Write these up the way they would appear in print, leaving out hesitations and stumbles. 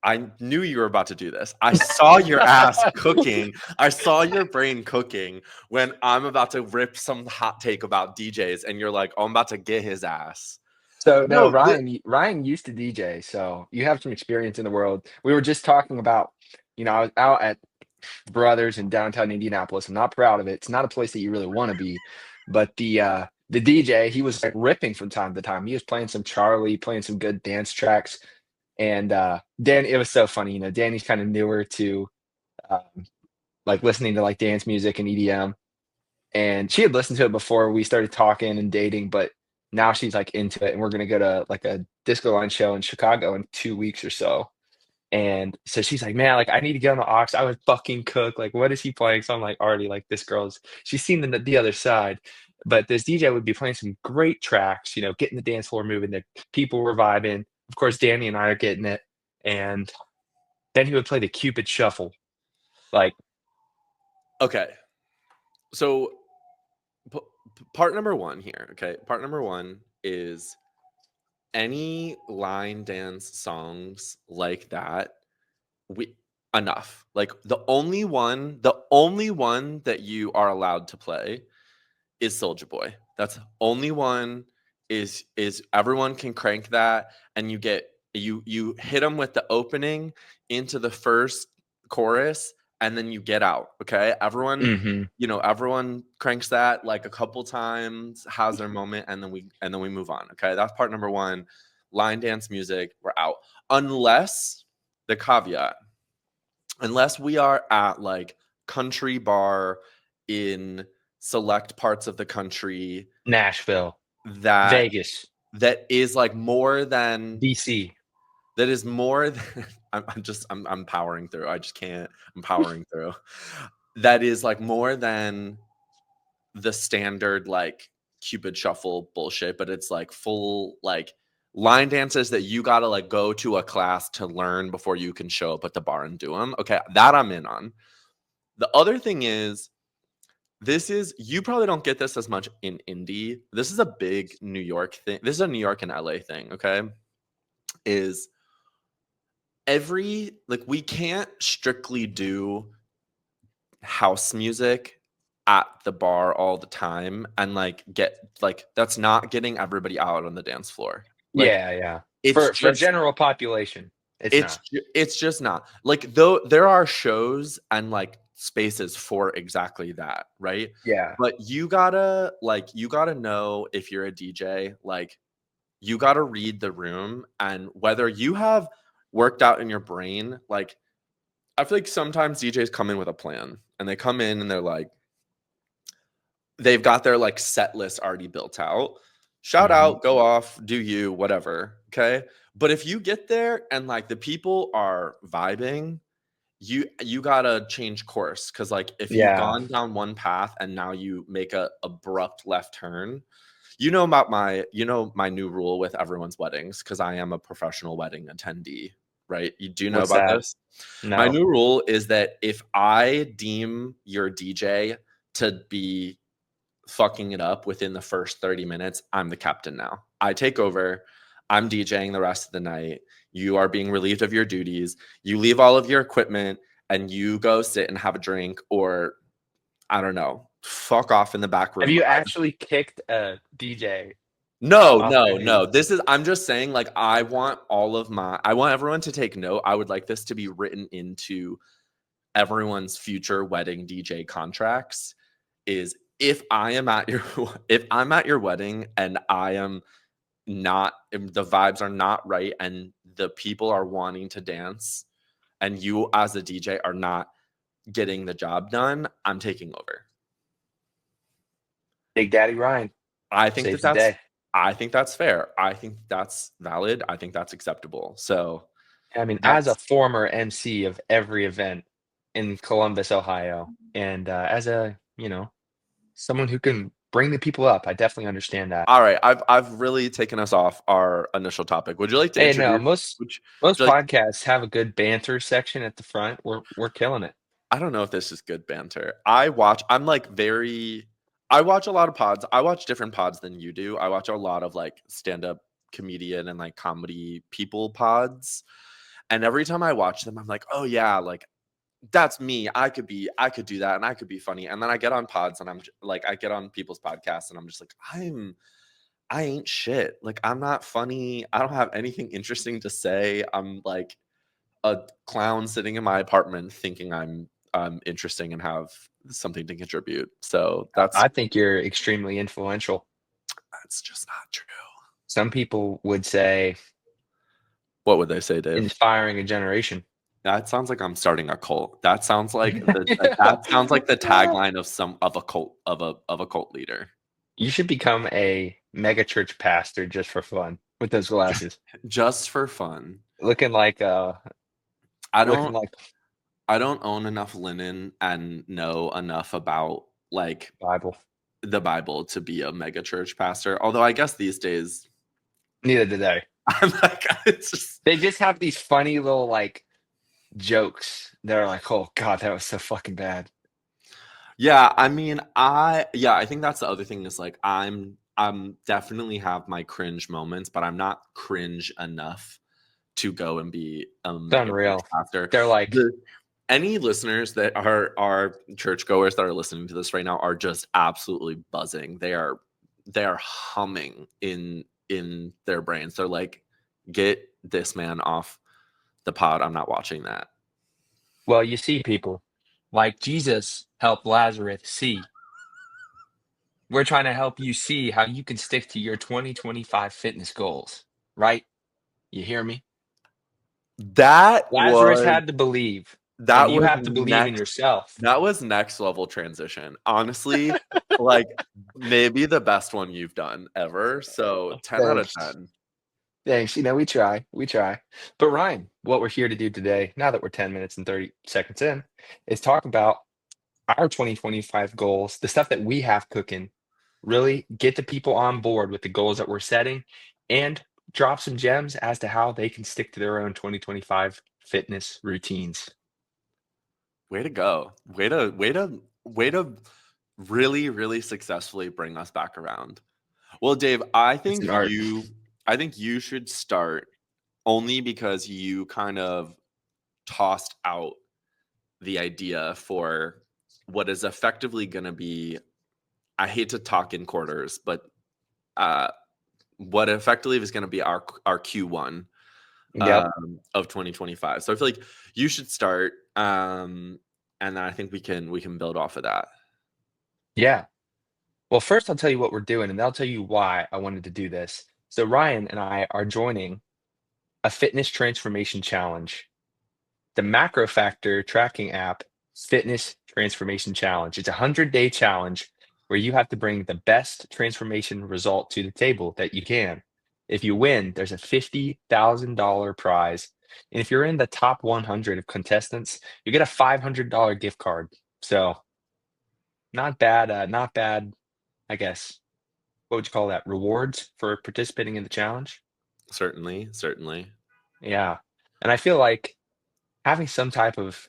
I knew you were about to do this. I saw your ass cooking. I saw your brain cooking when I'm about to rip some hot take about DJs, and you're like, "Oh, I'm about to get his ass." So no, No, Ryan used to DJ, so you have some experience in the world. We were just talking about, I was out at Brothers in downtown Indianapolis. I'm not proud of it. It's not a place that you really want to be, but the DJ, he was like ripping from time to time. He was playing some Charlie, playing some good dance tracks, and Dan. It was so funny. Danny's kind of newer to um, like listening to like dance music and EDM, and she had listened to it before we started talking and dating, but now she's like into it, and we're gonna go to like a disco line show in Chicago in 2 weeks or so. And so she's like, man, like I need to get on the aux. I would fucking cook. Like, what is he playing? So I'm like, already like this girl's. She's seen the other side, but this DJ would be playing some great tracks. Getting the dance floor moving. The people were vibing. Of course, Danny and I are getting it. And then he would play the Cupid Shuffle. Like, okay. So part number one here. Okay, part number one is any line dance songs like that. We enough. Like the only one that you are allowed to play is Soldier Boy. That's the only one. Is everyone can crank that, and you hit them with the opening into the first chorus, and then you get out. Okay, mhm. everyone cranks that like a couple times, has their moment, and then we move on. Okay, that's part number one. Line dance music, we're out, unless the caveat, unless we are at like country bar in select parts of the country Nashville, that Vegas, that is like more than DC. that is more than I'm powering through. I just can't. I'm powering through. That is like more than the standard like Cupid shuffle bullshit, but it's like full like line dances that you got to like go to a class to learn before you can show up at the bar and do them. Okay, that I'm in on. The other thing is, this is, you probably don't get this as much in indie. This is a big New York thing. This is a New York and LA thing, okay? Is we can't strictly do house music at the bar all the time and like get like that's not getting everybody out on the dance floor. Like Yeah, yeah. it's For just general population, it's It's not. it's just not. Like, though there are shows and, like, spaces for exactly that, right? Yeah. But you gotta know if you're a DJ, like, you gotta read the room, and whether you have worked out in your brain, like, I feel like sometimes DJs come in with a plan, and they come in and they're like they've got their, like, set list already built out. Shout Mhm. out, go off, do you, whatever, okay? But if you get there and, like, the people are vibing, you gotta change course, because like if you've Yeah. gone down one path and now you make a abrupt left turn, you know my new rule with everyone's weddings, because I am a professional wedding attendee, right? You do know What's about that? this. My No. new rule is that if I deem your DJ to be fucking it up within the first 30 minutes, I'm the captain now. I take over. I'm DJing the rest of the night. You are being relieved of your duties. You leave all of your equipment and you go sit and have a drink, or I don't know, fuck off in the back Have room. you actually kicked a DJ No, off their no, no. duties? I'm just saying, like, I want everyone to take note. I would like this to be written into everyone's future wedding DJ contracts, is if I am at your if I'm at your wedding and I am not, if the vibes are not right and the people are wanting to dance and you as a DJ are not getting the job done, I'm taking over. Big Daddy Ryan I think that saves the that's day. I think that's fair. I think that's valid. I think that's acceptable. So I mean, as a that's former MC of every event in Columbus, Ohio, and as someone who can bring the people up, I definitely understand that. all right. I've really taken us off our initial topic. Would you like to Hey, no, introduce? most Would you, would most you like? podcasts have a good banter section at the front. We're killing it. I don't know if this is good banter. I watch a lot of pods. I watch different pods than you do. I watch a lot of like stand-up comedian and like comedy people pods. And every time I watch them, I'm like, oh yeah, like that's me. I could do that and I could be funny. And then I get on pods and like, I get on people's podcasts and I'm just like, I ain't shit. Like, I'm not funny. I don't have anything interesting to say. I'm like a clown sitting in my apartment thinking I'm interesting and have something to contribute. So I think you're extremely influential. that's just not true. Some people would say What would they say, Dave? inspiring a generation. That sounds like I'm starting a cult. That sounds like the tagline of a cult of a cult leader. You should become a mega church pastor just for fun with those glasses. Just for fun. Looking like I looking don't like I don't own enough linen and know enough about like Bible. the Bible to be a mega church pastor. Although I guess these days Neither do they. I'm like it's just They just have these funny little like jokes that are like, oh God, that was so fucking bad. yeah, I mean I think that's the other thing is like I'm definitely have my cringe moments, but I'm not cringe enough to go and be a It's mega church unreal. pastor. They're like, The any listeners that are churchgoers that are listening to this right now are just absolutely buzzing. They are humming in their brains. They're like, get this man off the pod. I'm not watching that. well, you see people like Jesus helped Lazarus see. We're trying to help you see how you can stick to your 2025 fitness goals, right? You hear me? That Lazarus was had to believe, and that you was have to believe in next yourself. that was next level transition. Honestly, like maybe the best one you've done ever. So 10 out of Thanks. 10. Thanks. You know, we try. We try. But Ryan, what we're here to do today, now that we're 10 minutes and 30 seconds in, is talk about our 2025 goals, the stuff that we have cooking, really get the people on board with the goals that we're setting, and drop some gems as to how they can stick to their own 2025 fitness routines. Way to go. Way to really, really successfully bring us back around. Well, Dave, It's an art. I think you should start only because you kind of tossed out the idea for what is effectively going to be, I hate to talk in quarters, but uh what effectively is going to be our Q1 Yep. of 2025. So I feel like you should start and then I think we can build off of that. Yeah. Well, first I'll tell you what we're doing, and I'll tell you why I wanted to do this. So Ryan and I are joining a fitness transformation challenge, the Macro Factor tracking app fitness transformation challenge. It's a 100-day challenge where you have to bring the best transformation result to the table that you can. If you win, there's a $50,000 prize. And if you're in the top 100 of contestants, you get a $500 gift card. So not bad, not bad, I guess. What would you call that? Rewards for participating in the challenge? Certainly, certainly. Yeah. And I feel like having some type of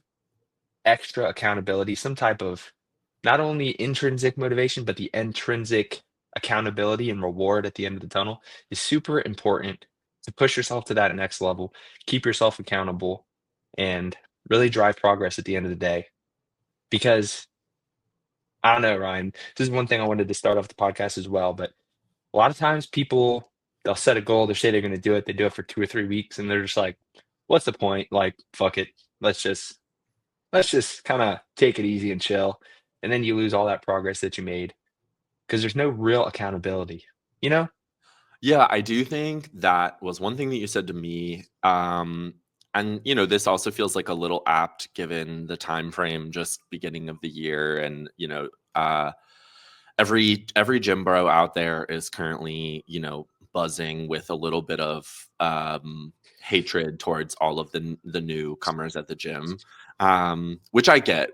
extra accountability, some type of not only intrinsic motivation, but the intrinsic accountability and reward at the end of the tunnel is super important to push yourself to that next level, keep yourself accountable, and really drive progress at the end of the day. Because I don't know, Ryan, this is one thing I wanted to start off the podcast as well, but a lot of times people they'll set a goal, they say they're going to do it, they do it for 2 or 3 weeks, and they're just like, "What's the point? Like, fuck it, let's just kind of take it easy and chill." And then you lose all that progress that you made because there's no real accountability, you know? Yeah, I do think that was one thing that you said to me. And this also feels like a little apt given the time frame, just beginning of the year, and every gym bro out there is currently buzzing with a little bit of hatred towards all of the newcomers at the gym, which I get.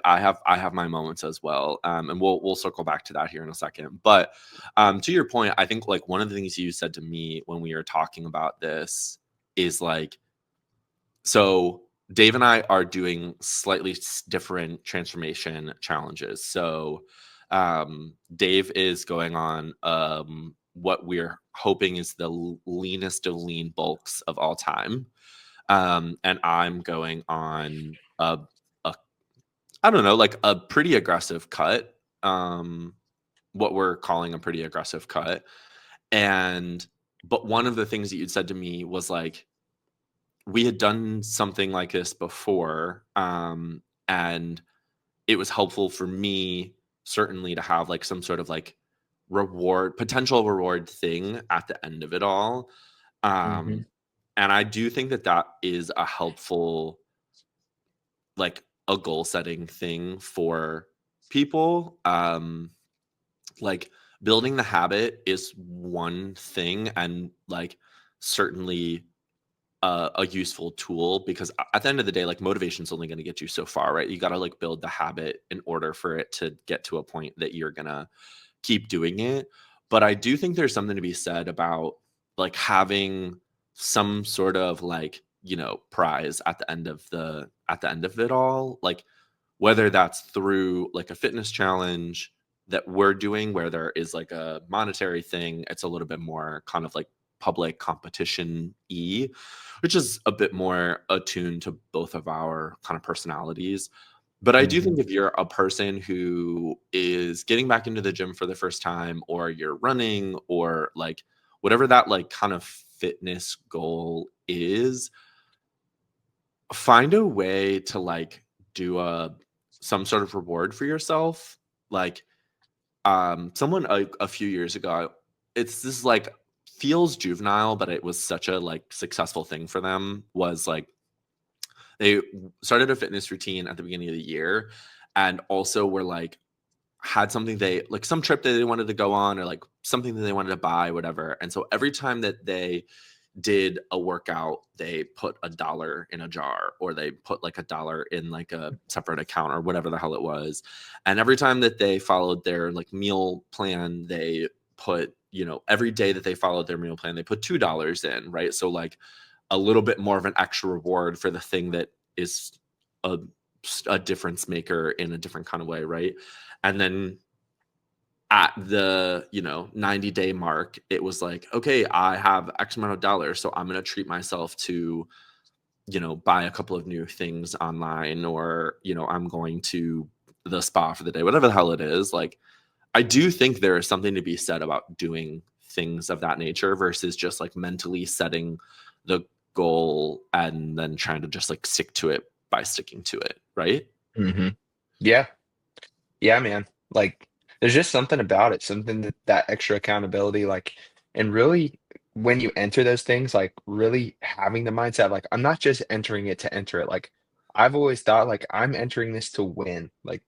I have my moments as well, and we'll circle back to that here in a second. But to your point, I think like one of the things you said to me when we were talking about this is like, so Dave and I are doing slightly different transformation challenges. So Dave is going on what we're hoping is the leanest of lean bulks of all time. And I'm going on a I don't know, like a pretty aggressive cut. What we're calling a pretty aggressive cut. And but one of the things that you'd said to me was like we had done something like this before, and it was helpful for me certainly to have like some sort of like reward, potential reward thing at the end of it all. Hmm. Um, and I do think that that is a helpful, like a goal setting thing for people. Like building the habit is one thing, and like certainly a useful tool because at the end of the day, like motivation's only going to get you so far, right? You got to like build the habit in order for it to get to a point that you're gonna keep doing it. But I do think there's something to be said about like having some sort of like, prize at the end of it all. Like whether that's through like a fitness challenge that we're doing where there is like a monetary thing, it's a little bit more kind of like public competition which is a bit more attuned to both of our kind of personalities. But I do Hmm. think if you're a person who is getting back into the gym for the first time, or you're running, or like whatever that like kind of fitness goal is, find a way to like do a some sort of reward for yourself. Like someone a few years ago, it's this like feels juvenile, but it was such a like successful thing for them, was like they started a fitness routine at the beginning of the year, and also were like had something they like some trip that they wanted to go on, or like something that they wanted to buy, whatever. And so every time that they did a workout, they put $1 in a jar, or they put like $1 in like a separate account, or whatever the hell it was. And every time that they followed their like meal plan, they put, every day that they followed their meal plan, they put $2 in, right? So like a little bit more of an extra reward for the thing that is a, a difference maker in a different kind of way, right? And then at the 90-day mark, it was like, okay, I have X amount of dollars, so I'm going to treat myself to buy a couple of new things online, or I'm going to the spa for the day, whatever the hell it is. Like I do think there is something to be said about doing things of that nature versus just like mentally setting the goal and then trying to just like stick to it by sticking to it, right? Hmm. Yeah. Yeah, man. Like, there's just something about it, something that extra accountability, like, and really when you enter those things, like really having the mindset, like, I'm not just entering it to enter it. Like, I've always thought, like, I'm entering this to win. Like,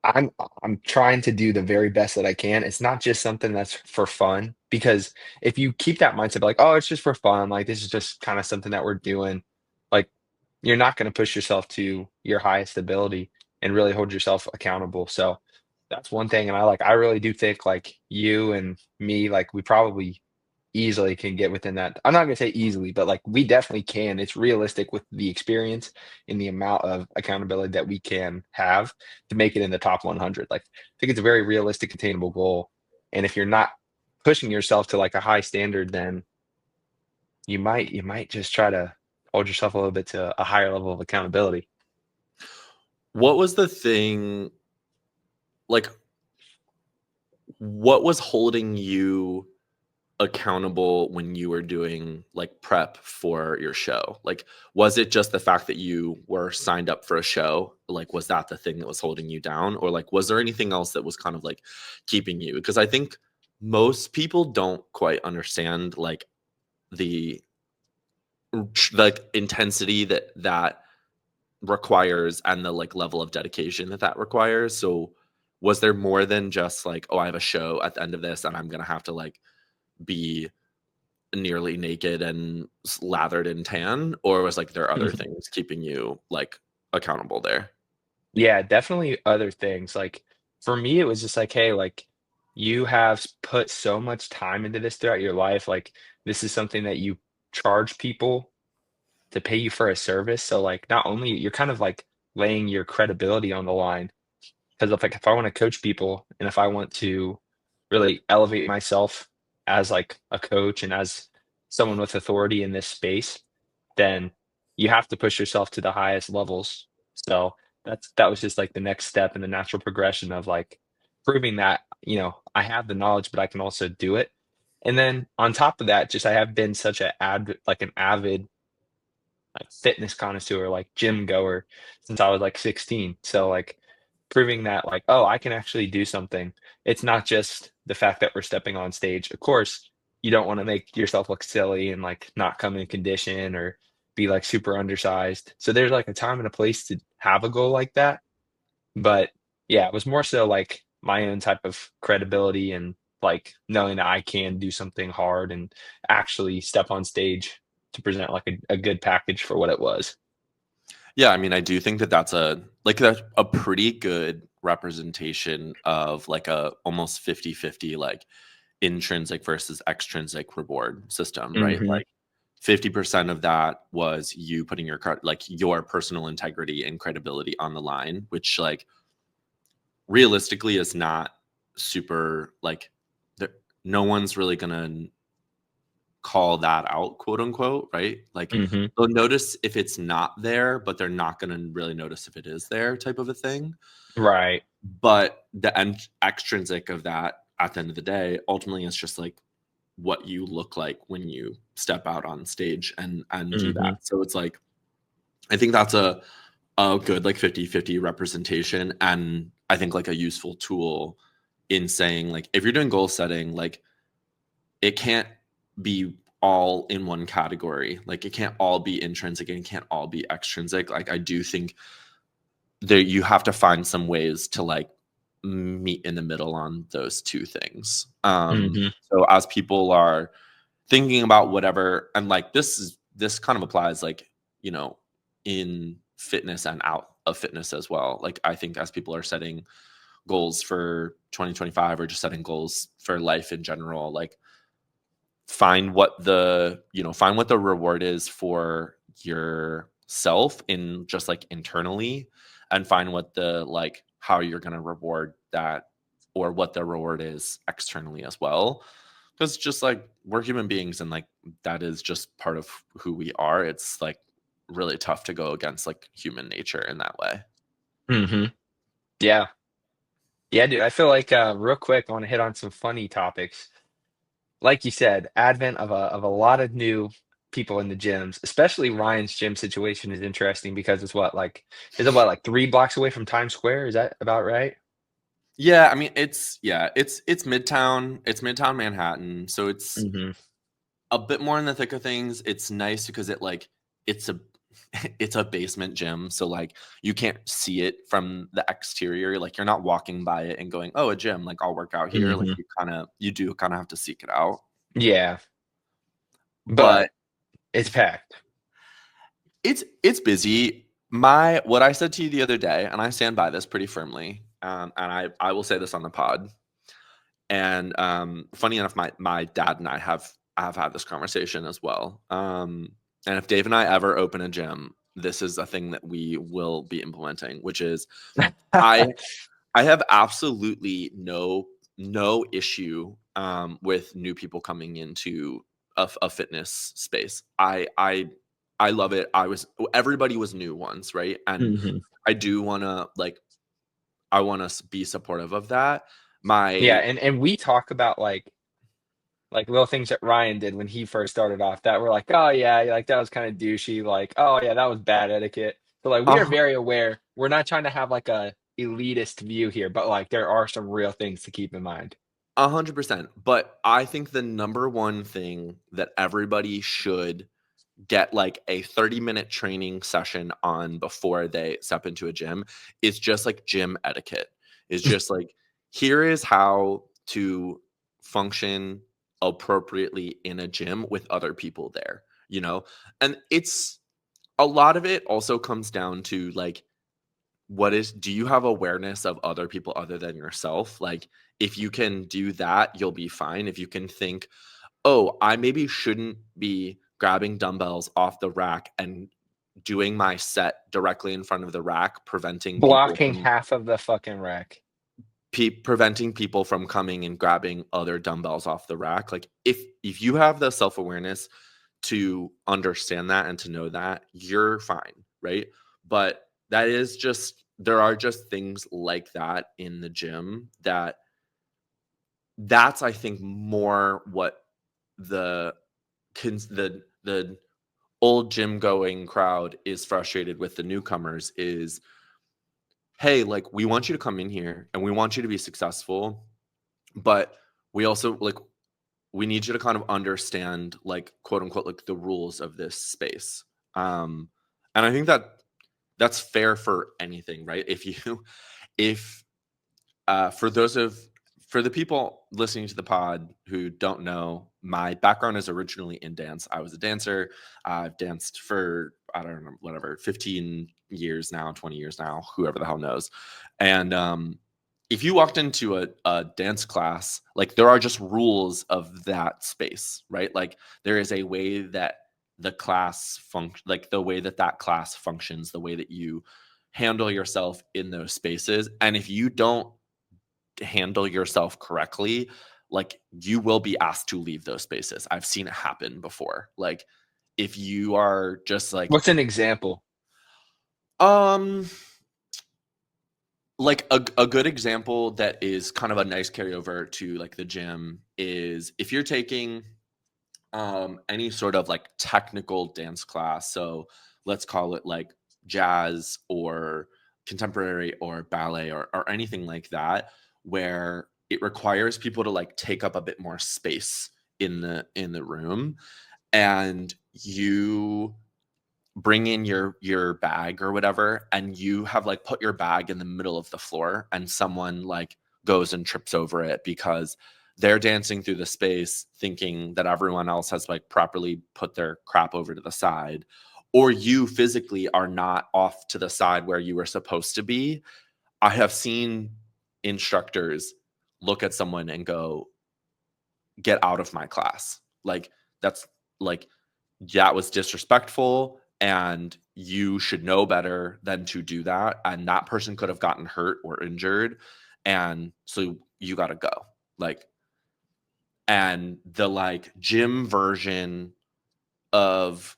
I'm I'm trying to do the very best that I can. It's not just something that's for fun, because if you keep that mindset like, "Oh, it's just for fun, like this is just kind of something that we're doing," like you're not going to push yourself to your highest ability and really hold yourself accountable. So that's one thing, and I really do think like you and me, like we probably easily can get within that. I'm not gonna say easily, but like we definitely can. It's realistic with the experience and the amount of accountability that we can have to make it in the top 100. Like I think it's a very realistic, attainable goal. And if you're not pushing yourself to like a high standard, then you might just try to hold yourself a little bit to a higher level of accountability. What was the thing, like what was holding you accountable when you were doing like prep for your show? Like, was it just the fact that you were signed up for a show? Like, was that the thing that was holding you down? Or like, was there anything else that was kind of like keeping you? Because I think most people don't quite understand the like intensity that requires, and the like level of dedication that requires. So was there more than just like, oh, I have a show at the end of this and I'm gonna have to like be nearly naked and lathered in tan, or was like there other things keeping you like accountable there? Yeah, definitely other things. Like for me, it was just like, hey, like you have put so much time into this throughout your life. Like this is something that you charge people to pay you for a service. So like not only you're kind of like laying your credibility on the line, because if I want to coach people and if I want to really elevate myself as like a coach and as someone with authority in this space, then you have to push yourself to the highest levels. So that was just like the next step in the natural progression of like proving that, I have the knowledge, but I can also do it. And then on top of that, just I have been such an avid like fitness connoisseur, like gym goer since I was like 16. So like proving that like, oh, I can actually do something. It's not just the fact that we're stepping on stage. Of course, you don't want to make yourself look silly and like not come in condition or be like super undersized. So there's like a time and a place to have a goal like that. But yeah, it was more so like my own type of credibility and like knowing that I can do something hard and actually step on stage to present like a good package for what it was. Yeah, I mean, I do think that that's a pretty good representation of like a almost 50-50 like intrinsic versus extrinsic reward system, right? Hmm. Like 50% of that was you putting like your personal integrity and credibility on the line, which like realistically is not super like there, no one's really gonna call that out, quote unquote, right? Like Hmm. they'll notice if it's not there, but they're not gonna really notice if it is there, type of a thing. Right. But the extrinsic of that at the end of the day, ultimately, is just like what you look like when you step out on stage and do that. Hmm. So it's like I think that's a good like 50-50 representation, and I think like a useful tool in saying like if you're doing goal setting, like it can't be all in one category. Like it can't all be intrinsic and it can't all be extrinsic. Like I do think there you have to find some ways to like meet in the middle on those two things. Hmm. So as people are thinking about whatever, and like this kind of applies like, you know, in fitness and out of fitness as well. Like I think as people are setting goals for 2025 or just setting goals for life in general, like find what the reward is for yourself in just like internally, and find what the like how you're going to reward that, or what the reward is externally as well, because just like we're human beings and like that is just part of who we are. It's like really tough to go against like human nature in that way. Hmm. Yeah. Yeah, dude. I feel like real quick, I want to hit on some funny topics. Like you said, advent of a lot of new people in the gyms, especially Ryan's gym situation is interesting because it's is it what, like 3 blocks away from Times Square? Is that about right? Yeah, I mean it's midtown Manhattan, so it's Hmm. a bit more in the thick of things. It's nice because it's a it's a basement gym, so like you can't see it from the exterior. Like you're not walking by it and going, "Oh, a gym, like I'll work out here." Like Hmm. you do kind of have to seek it out. Yeah, But but it's packed. it's busy. My what I said to you the other day, and I stand by this pretty firmly, and I will say this on the pod. And funny enough, my dad and I have had this conversation as well. And if Dave and I ever open a gym, this is a thing that we will be implementing, which is I I have absolutely no issue with new people coming into a fitness space. I love it. Everybody was new once, right? And Hmm. I do want to like I want to be supportive of that. Yeah, My and we talk about like little things that Ryan did when he first started off that were like, oh yeah, like that was kind of douchey. Like, oh yeah, that was bad etiquette. So like we are uh, very aware. We're not trying to have like a elitist view here, but like there are some real things to keep in mind. 100%. But I think the number one thing that everybody should get like a 30-minute training session on before they step into a gym is just like gym etiquette. Is just like here is how to function appropriately in a gym with other people there, you know? And it's a lot of it also comes down to like do you have awareness of other people other than yourself? Like if you can do that, you'll be fine. If you can think, "Oh, I maybe shouldn't be grabbing dumbbells off the rack and doing my set directly in front of the rack, Blocking half of the fucking rack. preventing people from coming and grabbing other dumbbells off the rack." Like if you have the self-awareness to understand that and to know that, you're fine, right? But that is just there are just things like that in the gym that's I think more what the the old gym going crowd is frustrated with the newcomers is, hey, like we want you to come in here and we want you to be successful, but we also like we need you to kind of understand like quote unquote like the rules of this space. um and I think that that's fair for anything, right? If you if for those of for the people listening to the pod who don't know, my background is originally in dance. I was a dancer. I've danced for I don't know whatever 15 years now, 20 years now, whoever the hell knows. And if you walked into a dance class, like there are just rules of that space, right? Like there is a way that the class function, like the way that that class functions, the way that you handle yourself in those spaces. And if you don't handle yourself correctly, like you will be asked to leave those spaces. I've seen it happen before. Like if you are just What's an example? um like a good example that is kind of a nice carryover to like the gym is if you're taking any sort of like technical dance class, so let's call it like jazz or contemporary or ballet or anything like that, where it requires people to like take up a bit more space in the room, and you bring in your bag or whatever, and you have like put your bag in the middle of the floor and someone like goes and trips over it because they're dancing through the space thinking that everyone else has like properly put their crap over to the side, or you physically are not off to the side where you were supposed to be. I have seen instructors look at someone and go, get out of my class. Like that's like that was disrespectful and you should know better than to do that, and that person could have gotten hurt or injured, and so you got to go. Like and the like gym version of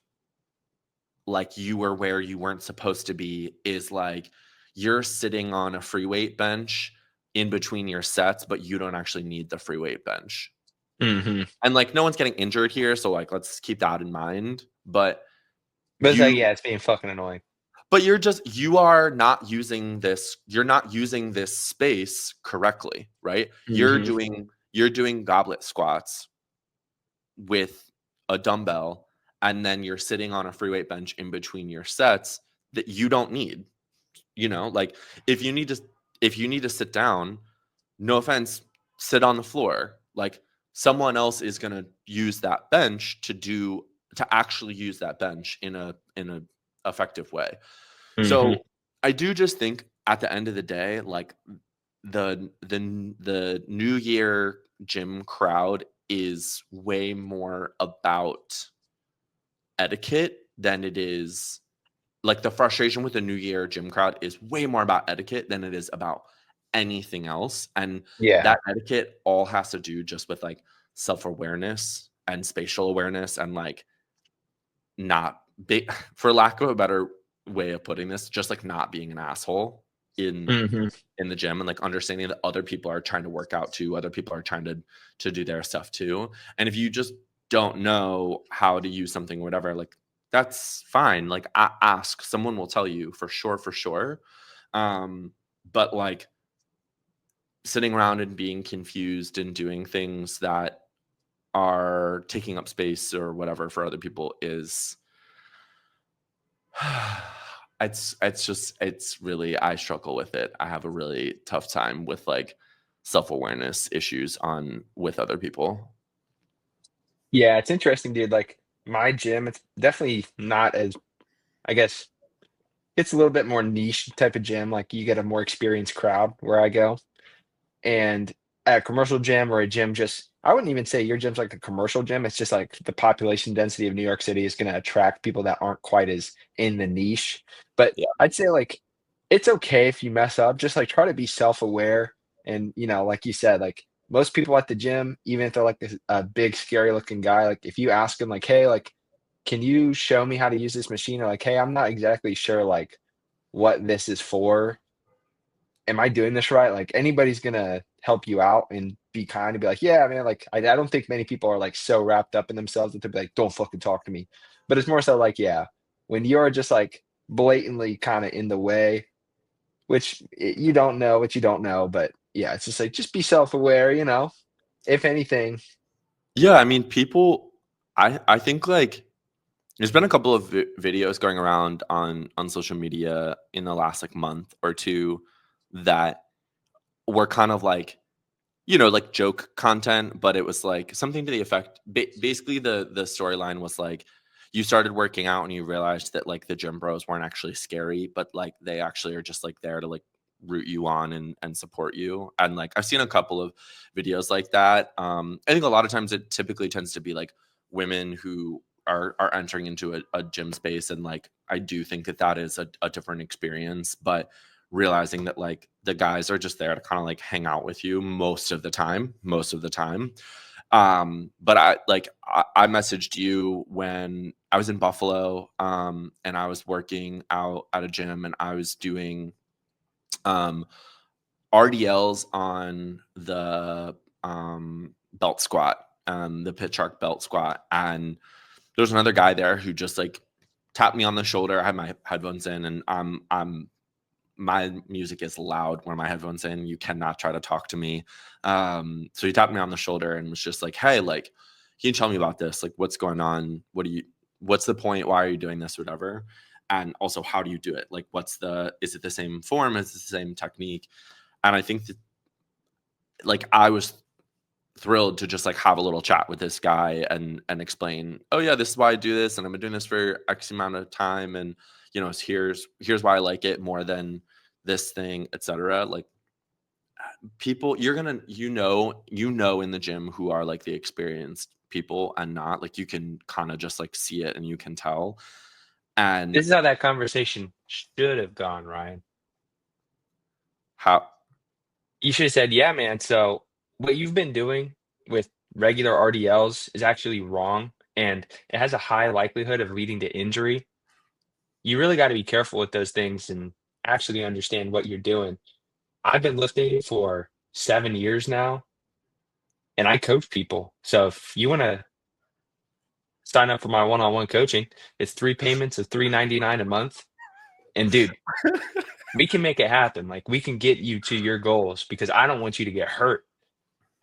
like you were where you weren't supposed to be is like you're sitting on a free weight bench in between your sets, but you don't actually need the free weight bench. Hmm. And like no one's getting injured here, so like let's keep that in mind. But it's like, You yeah, it's being fucking annoying. but you are not using this, you're not using this space correctly, right? Hmm. You're doing goblet squats with a dumbbell, and then you're sitting on a free weight bench in between your sets that you don't need. Like if you need to if you need to sit down, no offense, sit on the floor. Like someone else is going to use that bench to actually use that bench in a effective way. Hmm. So I do just think at the end of the day, like the New Year gym crowd is way more about etiquette than it is like the frustration with the New Year gym crowd is way more about etiquette than it is about anything else. And Yeah. that etiquette all has to do just with like self-awareness and spatial awareness and like not be for lack of a better way of putting this, just like not being an asshole in Hmm. in the gym, and like understanding that other people are trying to work out too, other people are trying to do their stuff too. And if you just don't know how to use something or whatever, like that's fine. Like ask, someone will tell you for sure, for sure. But like sitting around and being confused and doing things that are taking up space or whatever for other people is it's just it's really I struggle with it. I have a really tough time with like self-awareness issues on with other people. Yeah, it's interesting, dude. Like my gym, it's definitely not as, I guess, it's a little bit more niche type of gym. Like you get a more experienced crowd where I go. And at a commercial gym or a gym, just I wouldn't even say your gym's like a commercial gym. It's just like the population density of New York City is going to attract people that aren't quite as in the niche. But Yeah. I'd say like it's okay if you mess up. Just like try to be self-aware. And like you said, like most people at the gym, even if they're like a big scary looking guy, like if you ask them like, hey, like can you show me how to use this machine? Or like, hey, I'm not exactly sure like what this is for. Am I doing this right? Like anybody's gonna help you out and be kind and be like, yeah, man, like I don't think many people are like so wrapped up in themselves that they'll be like, don't fucking talk to me. But it's more so like, yeah, when you're just like blatantly kind of in the way, which you don't know what you don't know, but yeah, it's just like just be self-aware, if anything. Yeah, I mean, people I think, like, there's been a couple of videos going around on social media in the last, like, month or 2 that were kind of like, like joke content, but it was like something to the effect. Basically, the storyline was like you started working out and you realized that like the gym bros weren't actually scary, but like they actually are just like there to like root you on and support you. And like I've seen a couple of videos like that. I think a lot of times it typically tends to be like women who are entering into a gym space, and like I do think that that is a different experience, but realizing that like the guys are just there to kind of like hang out with you most of the time. But I messaged you when I was in Buffalo, and I was working out at a gym, and I was doing um RDLs on the belt squat, the pit shark belt squat. And there's another guy there who just like tapped me on the shoulder. I had my headphones in, and I'm my music is loud when my headphones in. You cannot try to talk to me. So he tapped me on the shoulder and was just like, "Hey, like, can you tell me about this? Like, what's going on? What's the point? Why are you doing this? Whatever. And also, how do you do it? Like, is it the same form? Is it the same technique?" And I think that, like, I was thrilled to just like have a little chat with this guy and explain, oh yeah, this is why I do this, and I've been doing this for X amount of time, and here's why I like it more than this thing, etc. Like people, you're gonna in the gym who are like the experienced people and not like you can kind of just like see it and you can tell. And This is how that conversation should have gone, Ryan. how You should have said, "Yeah, man, so what you've been doing with regular RDLs is actually wrong, and it has a high likelihood of leading to injury. You really gotta be careful with those things and actually understand what you're doing. I've been lifting for 7 years now, and I coach people. So if you wanna sign up for my one-on-one coaching, it's 3 payments of $3.99 a month, and dude, we can make it happen. Like, we can get you to your goals because I don't want you to get hurt.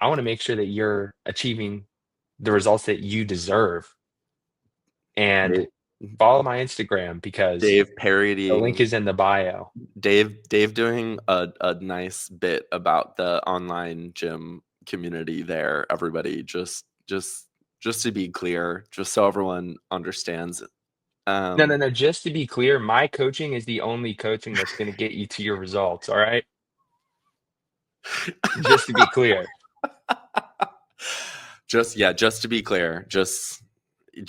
I wanna make sure that you're achieving the results that you deserve. And Dave, follow my Instagram because Dave the link parodying is in the bio Dave doing a nice bit about the online gym community there, everybody. Just to be clear, just so everyone understands. No, no, Um no, just to be clear, my coaching is the only coaching that's gonna get you to your results, alright? Just to be clear. just to be clear, just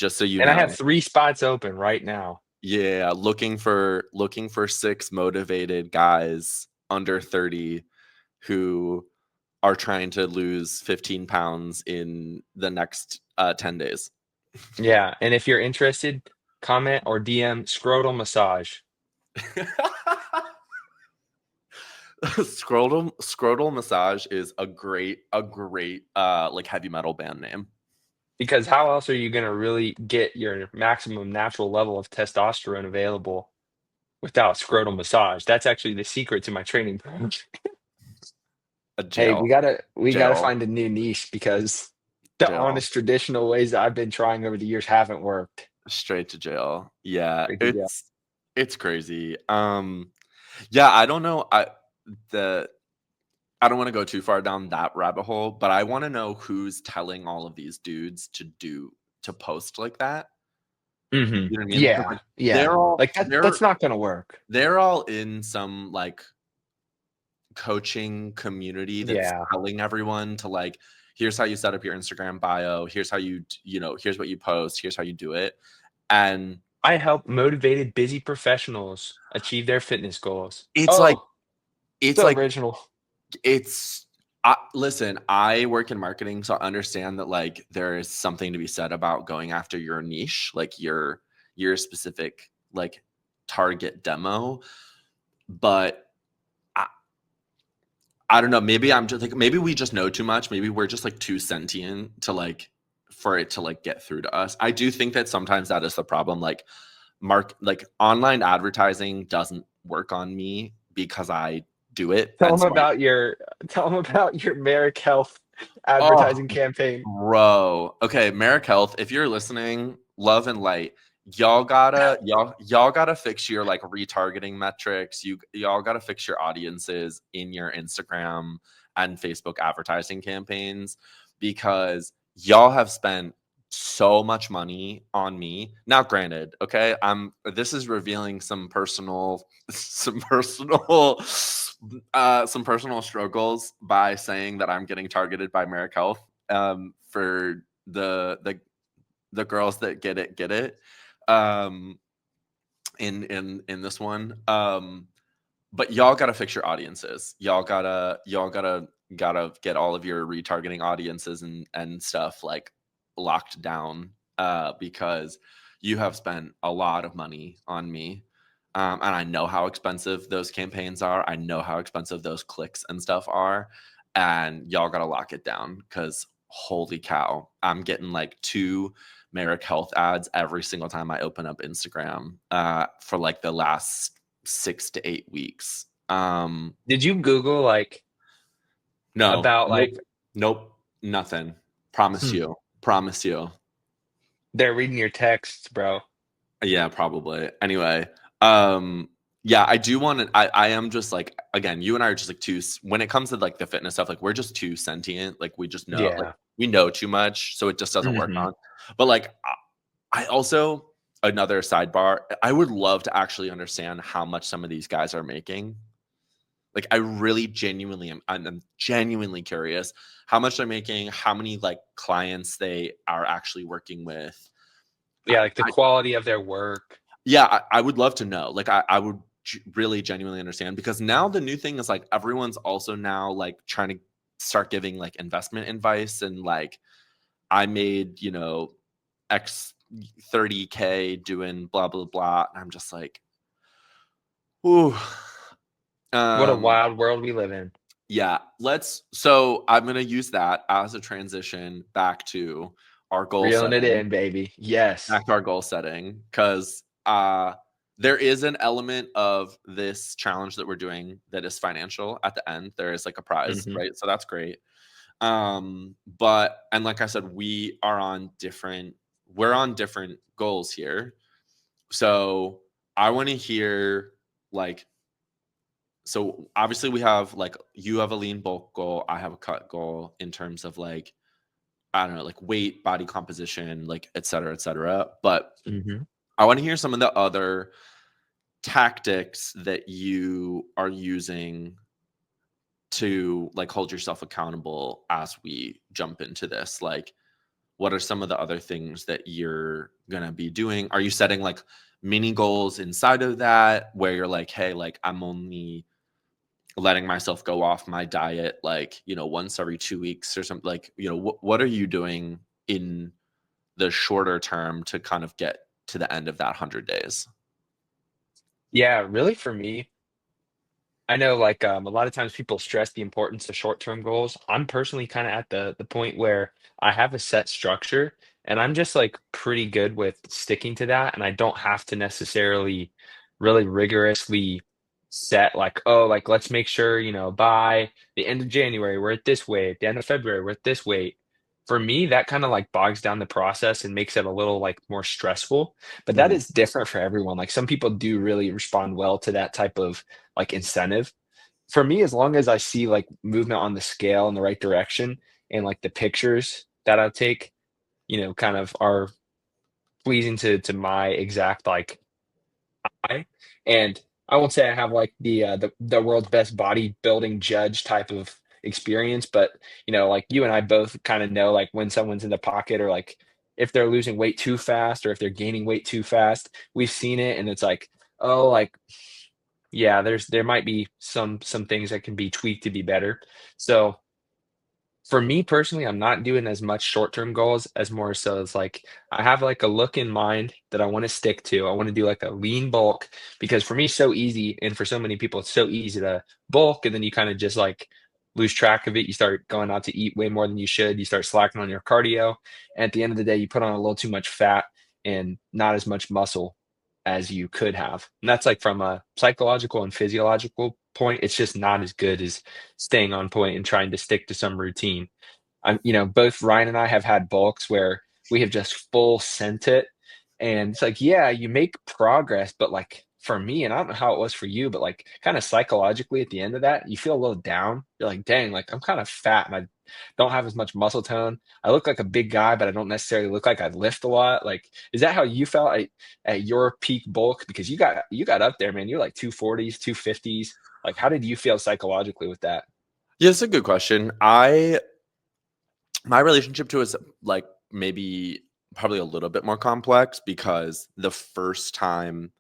so you And I have know. 3 spots open right now. Yeah, looking for 6 motivated guys under 30 who are trying to lose 15 pounds in the next 10 days. Yeah, and if you're interested, comment or DM scrotal massage Scrotal massage is a great like heavy metal band name. because how else are you gonna really get your maximum natural level of testosterone available without scrotal massage? That's actually the secret to my training plan. A Hey, jail, we gotta jail, find a new niche because the jail, honest traditional ways that I've been trying over the years haven't worked. straight to jail. Yeah, Straight to jail. it's crazy. Yeah, I don't know. The I don't want to go too far down that rabbit hole, but I want to know who's telling all of these dudes to post like that. Mhm. You know what I mean? 'Cause, Yeah, like, yeah. Like, that's not gonna work. they're all in some like coaching community that's Yeah. telling everyone to like, here's how you set up your Instagram bio, here's how here's what you post, here's how you do it. And I help motivated, busy professionals achieve their fitness goals. it's like Oh, it's so like original. it's Listen, I work in marketing, so I understand that like there is something to be said about going after your niche, like your specific like target demo. But I, I don't know. Maybe I'm just like maybe we just know too much. Maybe we're just like too sentient to like for it to like get through to us. I do think that sometimes that is the problem. Like online advertising doesn't work on me because I do it, Tell and them so about your tell them about your Merrick Health oh, advertising campaign. bro. Okay, Merrick Health, if you're listening, love and light. Y'all gotta fix your like retargeting metrics. Y'all gotta fix your audiences in your Instagram and Facebook advertising campaigns because y'all have spent so much money on me. Now, granted, okay, this is revealing some personal some personal struggles by saying that I'm getting targeted by Merrick Health for the girls that get it um, in this one. But y'all gotta fix your audiences. Y'all gotta get all of your retargeting audiences and stuff like locked down because you have spent a lot of money on me. And I know how expensive those campaigns are. I know how expensive those clicks and stuff are. And y'all gotta lock it down because holy cow, I'm getting like two Merrick Health ads every single time I open up Instagram for like the last 6 to 8 weeks. Did you Google like No, about nope, like nope, nothing. Promise hmm, you, promise you. they're reading your texts, bro? Yeah, probably. Anyway, um, yeah, I do want to. I am just like again, you and I are just like too. When it comes to like the fitness stuff, like we're just too sentient. Like we just know, like Yeah. we know too much, so it just doesn't work Hmm. on. But like, I also another sidebar. I would love to actually understand how much some of these guys are making. Like I really genuinely am I'm genuinely curious how much they're making, how many like clients they are actually working with. I, Yeah, like the I quality of their work. yeah, I would love to know. Like I would really genuinely understand because now the new thing is like everyone's also now like trying to start giving like investment advice and like I made, X 30K doing blah blah blah. And I'm just like, ooh. What a Um wild world we live in. Yeah, so I'm gonna use that as a transition Reeling it in, baby. Yes. back to our goal setting, because there is an element of this challenge that we're doing that is financial at the end. There is like a prize, Hmm. right? So that's great. But and like I said, we're on different goals here. So I want to hear like so obviously we have like you have a lean bulk goal, I have a cut goal in terms of like I don't know, like weight, body composition, like et cetera, et cetera. But Hmm. I want to hear some of the other tactics that you are using to like hold yourself accountable as we jump into this. Like, what are some of the other things that you're gonna be doing? Are you setting like mini goals inside of that where you're like, hey, like I'm only letting myself go off my diet like once every 2 weeks or something like what are you doing in the shorter term to kind of get to the end of that 100 days. Yeah, really for me, I know like a lot of times people stress the importance of short-term goals. I'm personally kind of at the point where I have a set structure and I'm just like pretty good with sticking to that and I don't have to necessarily really rigorously set like, oh, like let's make sure, by the end of January we're at this weight, the end of February we're at this weight. For me, that kind of like bogs down the process and makes it a little like more stressful. But that Mhm. is different for everyone. Like some people do really respond well to that type of like incentive. For me, as long as I see like movement on the scale in the right direction and like the pictures that I take, kind of are pleasing to my exact like eye. And I won't say I have like the world's best bodybuilding judge type of experience, but like you and I both kind of know like when someone's in the pocket or like if they're losing weight too fast or if they're gaining weight too fast. We've seen it and it's like, oh, like yeah, there might be some things that can be tweaked to be better. So For me personally, I'm not doing as much short-term goals as more so it's like I have like a look in mind that I want to stick to. I want to do like a lean bulk because for me, it's so easy, and for so many people, it's so easy to bulk, and then you kind of just like lose track of it. You start going out to eat way more than you should. You start slacking on your cardio, and at the end of the day, you put on a little too much fat and not as much muscle as you could have. And that's like from a psychological and physiological point, it's just not as good as staying on point and trying to stick to some routine. Both Ryan and I have had bulks where we have just full sent it. And it's like, yeah, you make progress, but like for me, and I don't know how it was for you, but like kind of psychologically at the end of that, you feel a little down. You're like, dang, like I'm kind of fat and I don't have as much muscle tone. I look like a big guy, but I don't necessarily look like I lift a lot. Like, is that how you felt at your peak bulk? Because you got up there, man. You're like 240s, 250s. Like, how did you feel psychologically with that? Yeah, it's a good question. My relationship to it is like maybe probably a little bit more complex because the first time,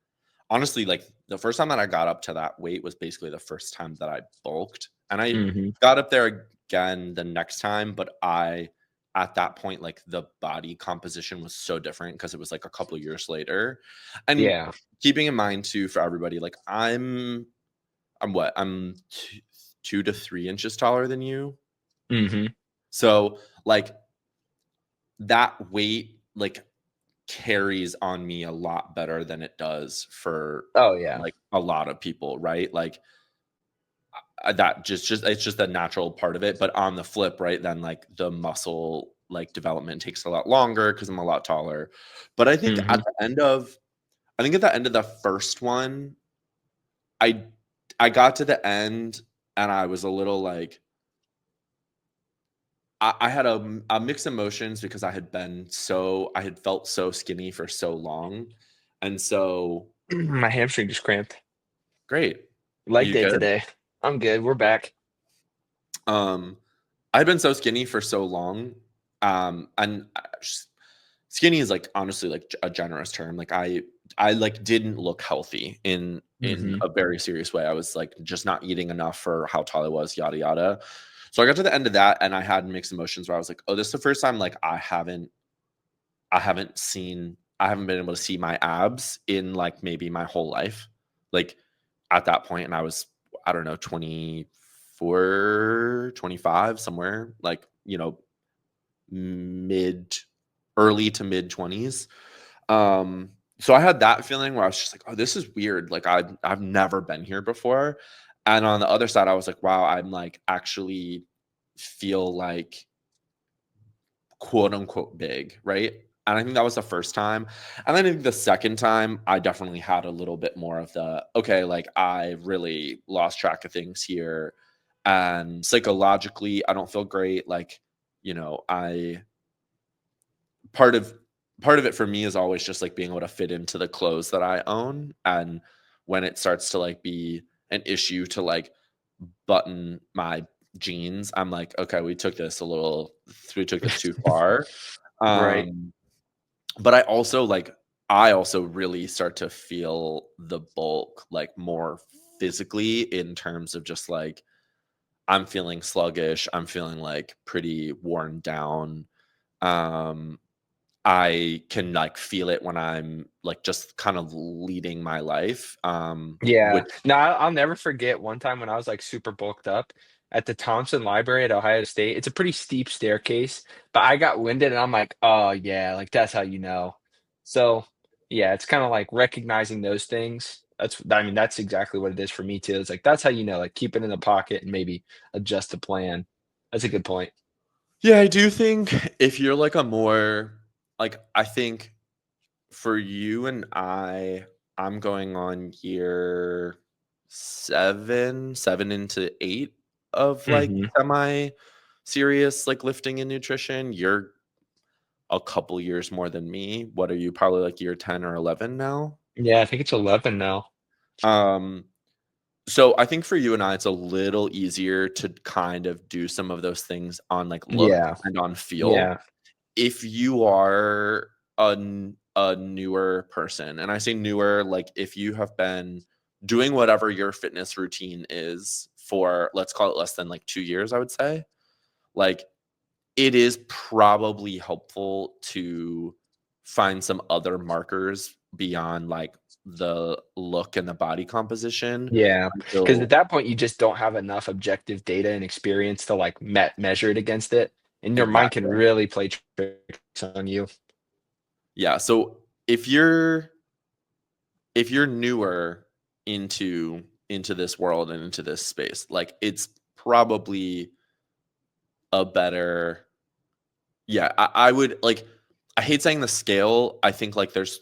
honestly, like the first time that I got up to that weight was basically the first time that I bulked. And I Hmm. got up there again the next time, but at that point, like the body composition was so different because it was like a couple years later. And Yeah. keeping in mind too for everybody, like I'm what? I'm 2 to 3 inches taller than you. Hmm. So like that weight like carries on me a lot better than it does for Oh yeah. like a lot of people, right? Like that just it's just a natural part of it. But on the flip, right, then like the muscle like development takes a lot longer because I'm a lot taller. But Hmm. I think at the end of the first one, I I got to the end and I was a little like I had a mixed emotions because I had felt so skinny for so long, and so My hamstring just cramped. great. Leg You day good? today. I'm good. We're back. Um, I've been so skinny for so long, and skinny is like honestly like a generous term. Like I like didn't look healthy in Hmm. a very serious way. I was like just not eating enough for how tall I was, yada yada. So I got to the end of that, and I had mixed emotions where I was like, "Oh, this is the first time like I haven't been able to see my abs in like maybe my whole life." Like at that point, and I was, I don't know, 24, 25, somewhere like, mid early to mid 20s. So I had that feeling where I was just like, "Oh, this is weird. Like I've never been here before." And on the other side, I was like, "Wow, I'm like actually feel like quote unquote big," right? And I think that was the first time. And then I think the second time, I definitely had a little bit more of the, okay, like I really lost track of things here. And psychologically, I don't feel great. Like, I part of part of it for me is always just like being able to fit into the clothes that I own. And when it starts to like be an issue to like button my jeans, I'm like, okay, we took this too far. Right. Um, but I also really start to feel the bulk like more physically in terms of just like I'm feeling sluggish, I'm feeling like pretty worn down. Um, I can like feel it when I'm like just kind of leading my life. Yeah. Which No, I'll never forget one time when I was like super bulked up at the Thompson Library at Ohio State. It's a pretty steep staircase, but I got winded and I'm like, oh yeah, like that's how you know. So yeah, it's kind of like recognizing those things. I mean, that's exactly what it is for me too. It's like that's how you know, like keep it in the pocket and maybe adjust the plan. That's a good point. yeah, I do think if you're like a more like I think for you and I'm going on year 7 into 8 of, like, Hmm. semi-serious, like, lifting and nutrition. You're a couple years more than me. What are you? Probably, like, year 10 or 11 now? Yeah, I think it's 11 now. Um, so I think for you and I, it's a little easier to kind of do some of those things on, like, look Yeah. and on feel. Yeah. If you are a newer person, and I say newer, like if you have been doing whatever your fitness routine is for, let's call it less than like 2 years, I would say, like it is probably helpful to find some other markers beyond, like, the look and the body composition Yeah, because at until that point, you just don't have enough objective data and experience to, like, measure it against it, and your mind can exactly. really play tricks on you. Yeah, so if you're if you're newer into this world and into this space, like, it's probably a better yeah, I would like I hate saying the scale. I think, like, there's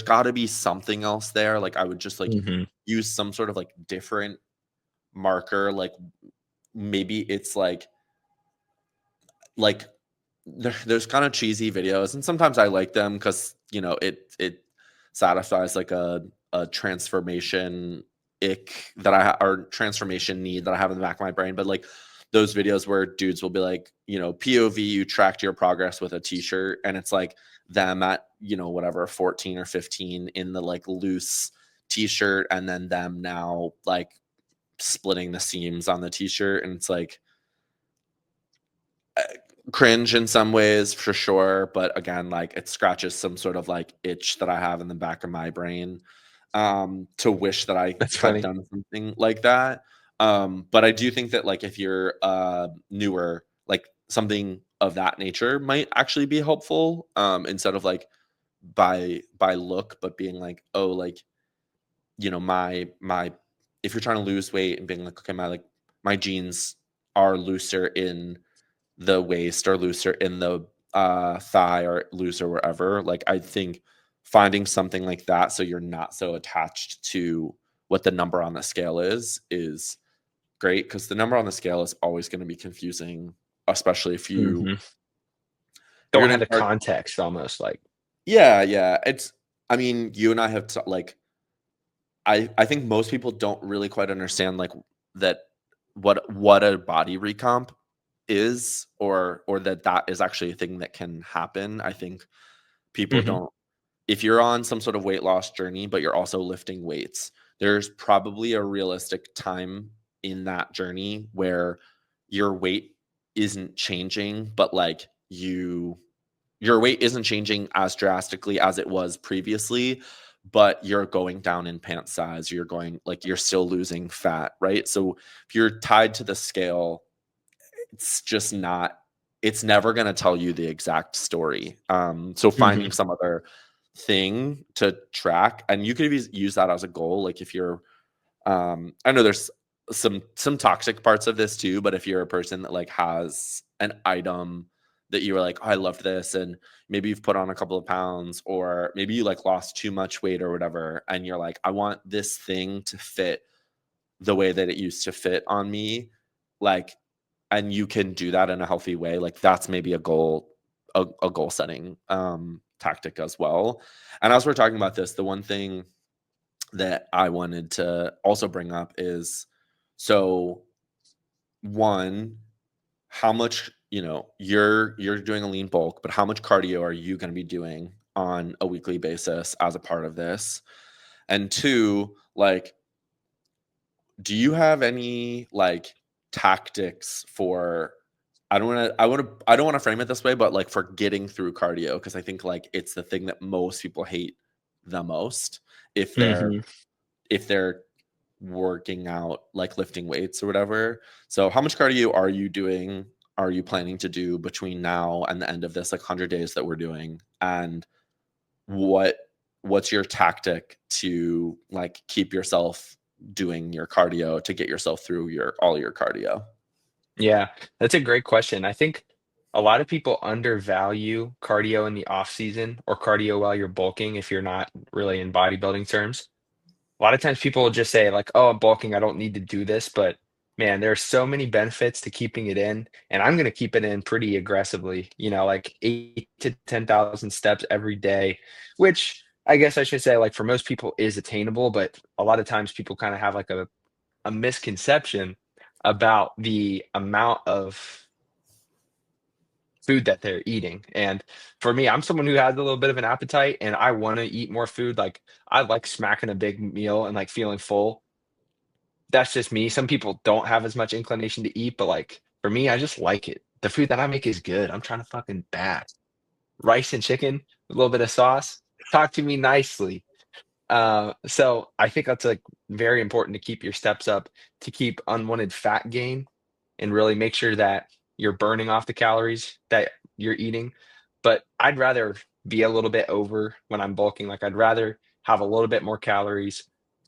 gotta be something else there, like, I would just, like, Mhm, use some sort of, like, different marker, like, maybe it's, like, there's kinda cheesy videos, and sometimes I like them because it satisfies, like, a transformation ick that or transformation need that I have in the back of my brain, but, like, those videos where dudes will be like, POV, you tracked your progress with a T-shirt, and it's, like, them at, whatever, 14 or 15 in the, like, loose T-shirt, and then them now, like, splitting the seams on the T-shirt, and it's, like, uh, cringe in some ways for sure, but again, like, it scratches some sort of, like, itch that I have in the back of my brain, to wish that I that's had funny. done something like that. But I do think that, like, if you're newer, like, something of that nature might actually be helpful, instead of, like, by look, but being like, oh, like, my if you're trying to lose weight and being like, okay, my jeans are looser in the waist or looser in the thigh or looser wherever. Like, I think finding something like that so you're not so attached to what the number on the scale is great because the number on the scale is always going to be confusing, especially if Mhm. you're Don't going have to the start. context almost, like Yeah, yeah. I mean, you and I have like I think most people don't really quite understand like that what a body recomp is or that is actually a thing that can happen. I think people Mhm, don't if you're on some sort of weight loss journey but you're also lifting weights, there's probably a realistic time in that journey where your weight isn't changing but like your weight isn't changing as drastically as it was previously, but you're going down in pant size, you're going like you're still losing fat, right? So if you're tied to the scale, it's just not it's never going to tell you the exact story. So mhm. finding some other thing to track and you could use that as a goal like if you're I know there's some toxic parts of this too, but if you're a person that like has an item that you were like, "Oh, I love this," and maybe you've put on a couple of pounds, or maybe you like lost too much weight or whatever, and you're like, "I want this thing to fit the way that it used to fit on me," like, and you can do that in a healthy way. Like that's maybe a goal setting tactic as well. And as we're talking about this, the one thing that I wanted to also bring up is so one, how much, you're doing a lean bulk, but how much cardio are you going to be doing on a weekly basis as a part of this? And two, like, do you have any like tactics for I don't want to frame it this way, but like for getting through cardio, because I think like it's the thing that most people hate the most if they're Mhm. if they're working out, like lifting weights or whatever. So how much cardio are you doing? Are you planning to do between now and the end of this like 100 days that we're doing? And what what's your tactic to like keep yourself doing your cardio to get yourself through your all your cardio? Yeah, that's a great question. I think a lot of people undervalue cardio in the off season or cardio while you're bulking if you're not really in bodybuilding terms. A lot of times people will just say like, "Oh, I'm bulking, I don't need to do this," but man, there are so many benefits to keeping it in, and I'm gonna keep it in pretty aggressively, like 8 to 10,000 steps every day, which I guess I should say, like, for most people is attainable, but a lot of times people kinda have like a misconception about the amount of food that they're eating. And for me, I'm someone who has a little bit of an appetite and I want to eat more food. Like I like smacking a big meal and like feeling full. That's just me. Some people don't have as much inclination to eat, but like For me, I just like it. The food that I make is good. I'm trying to fucking bath. Rice and chicken, a little bit of sauce. Talk to me nicely. So I think that's like very important to keep your steps up, to keep unwanted fat gain, and really make sure that you're burning off the calories that you're eating. But I'd rather be a little bit over when I'm bulking. Like I'd rather have a little bit more calories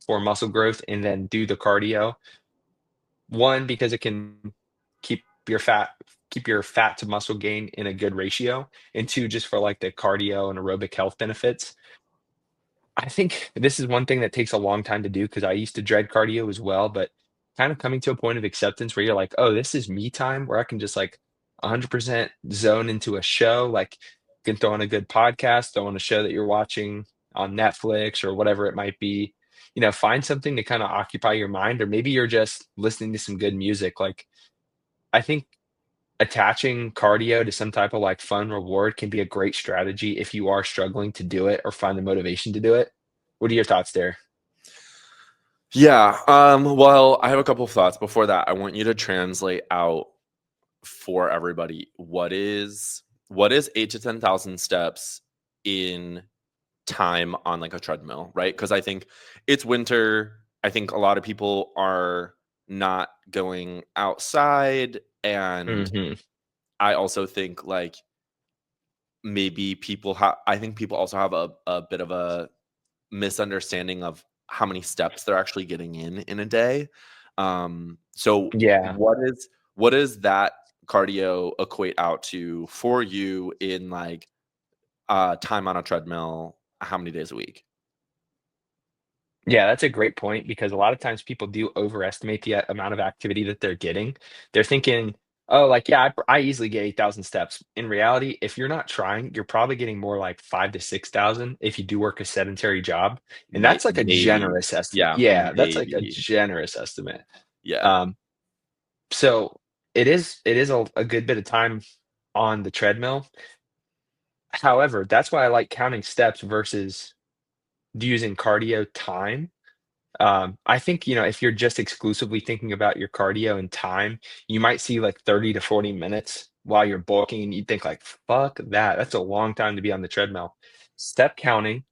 for muscle growth and then do the cardio. One, because it can keep your fat keep your fat to muscle gain in a good ratio, and two, just for like the cardio and aerobic health benefits. I think this is one thing that takes a long time to do because I used to dread cardio as well, but kind of coming to a point of acceptance where you're like, oh, this is me time where I can just like 100% zone into a show. Like you can throw on a good podcast, throw on a show that you're watching on Netflix or whatever it might be. Find something to kind of occupy your mind, or maybe you're just listening to some good music. Like I think attaching cardio to some type of like fun reward can be a great strategy if you are struggling to do it or find the motivation to do it. What are your thoughts there? Yeah. Well, I have a couple of thoughts. Before that, I want you to translate out for everybody what is 8 to 10,000 steps in time on like a treadmill, right? Because I think it's winter. I think a lot of people are not going outside, and Hmm. I also think like maybe people have. I think people also have a bit of a misunderstanding of how many steps they're actually getting in a day. So Yeah. what is that cardio equate out to for you in like time on a treadmill? How many days a week? Yeah, that's a great point because a lot of times people do overestimate the amount of activity that they're getting. They're thinking, oh, like, yeah, I easily get 8,000 steps. In reality, if you're not trying, you're probably getting more like 5 to 6,000 if you do work a sedentary job. And that's like a Maybe. generous estimate. Yeah, Yeah, that's like a maybe. generous estimate. Yeah. Um, so it is a good bit of time on the treadmill. However, that's why I like counting steps versus using cardio time. I think, if you're just exclusively thinking about your cardio and time, you might see like 30 to 40 minutes while you're bulking and you think like, fuck that. That's a long time to be on the treadmill. Step counting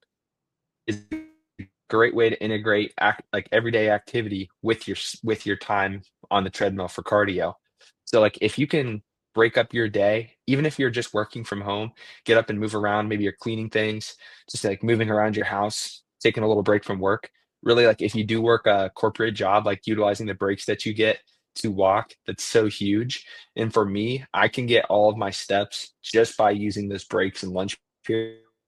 is a great way to integrate like everyday activity with your time on the treadmill for cardio. So like if you can break up your day, even if you're just working from home, get up and move around, maybe you're cleaning things, just like moving around your house, taking a little break from work. Really like if you do work a corporate job, like utilizing the breaks that you get to walk, that's so huge. And for me, I can get all of my steps just by using those breaks and lunch periods.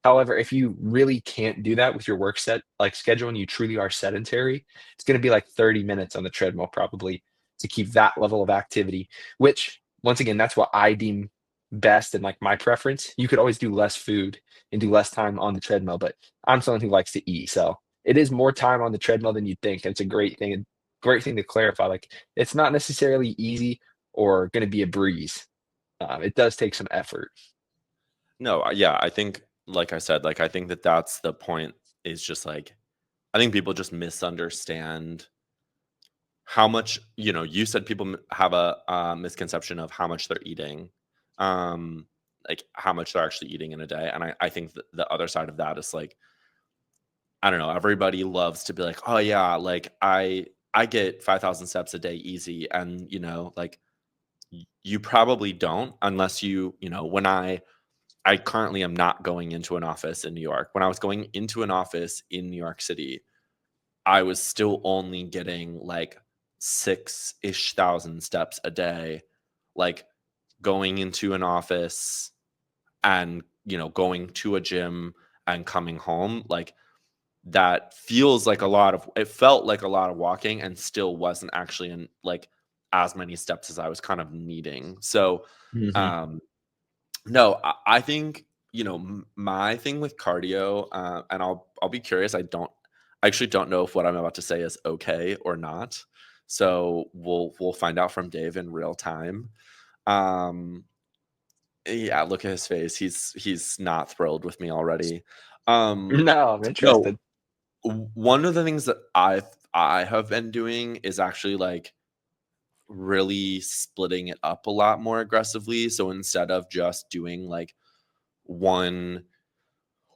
However, if you really can't do that with your work set like schedule and you truly are sedentary, it's going to be like 30 minutes on the treadmill probably to keep that level of activity, which once again, that's what I deem best and like my preference. You could always do less food and do less time on the treadmill, but I'm someone who likes to eat. So it is more time on the treadmill than you'd think. And it's a great thing to clarify. Like it's not necessarily easy or going to be a breeze. It does take some effort. No, yeah, I think like I said, like I think that that's the point, is just like I think people just misunderstand how much, you said people have a misconception of how much they're eating, um like how much they're actually eating in a day. And I think that the other side of that is like, I don't know, everybody loves to be like, oh yeah, like I get 5,000 steps a day easy. And like you probably don't, unless when I currently am not going into an office in New York. When I was going into an office in New York City, I was still only getting like 6-ish thousand steps a day, like going into an office and, going to a gym and coming home. Like that feels like it felt like a lot of walking, and still wasn't actually in like as many steps as I was kind of needing. So, Mhm. um, no, I think, my thing with cardio, and I'll be curious. I actually don't know if what I'm about to say is okay or not. So we'll find out from Dave in real time. Um, yeah, look at his face. He's not thrilled with me already. Um, No, I'm no, interested. one of the things that I have been doing is actually like really splitting it up a lot more aggressively. So instead of just doing like one,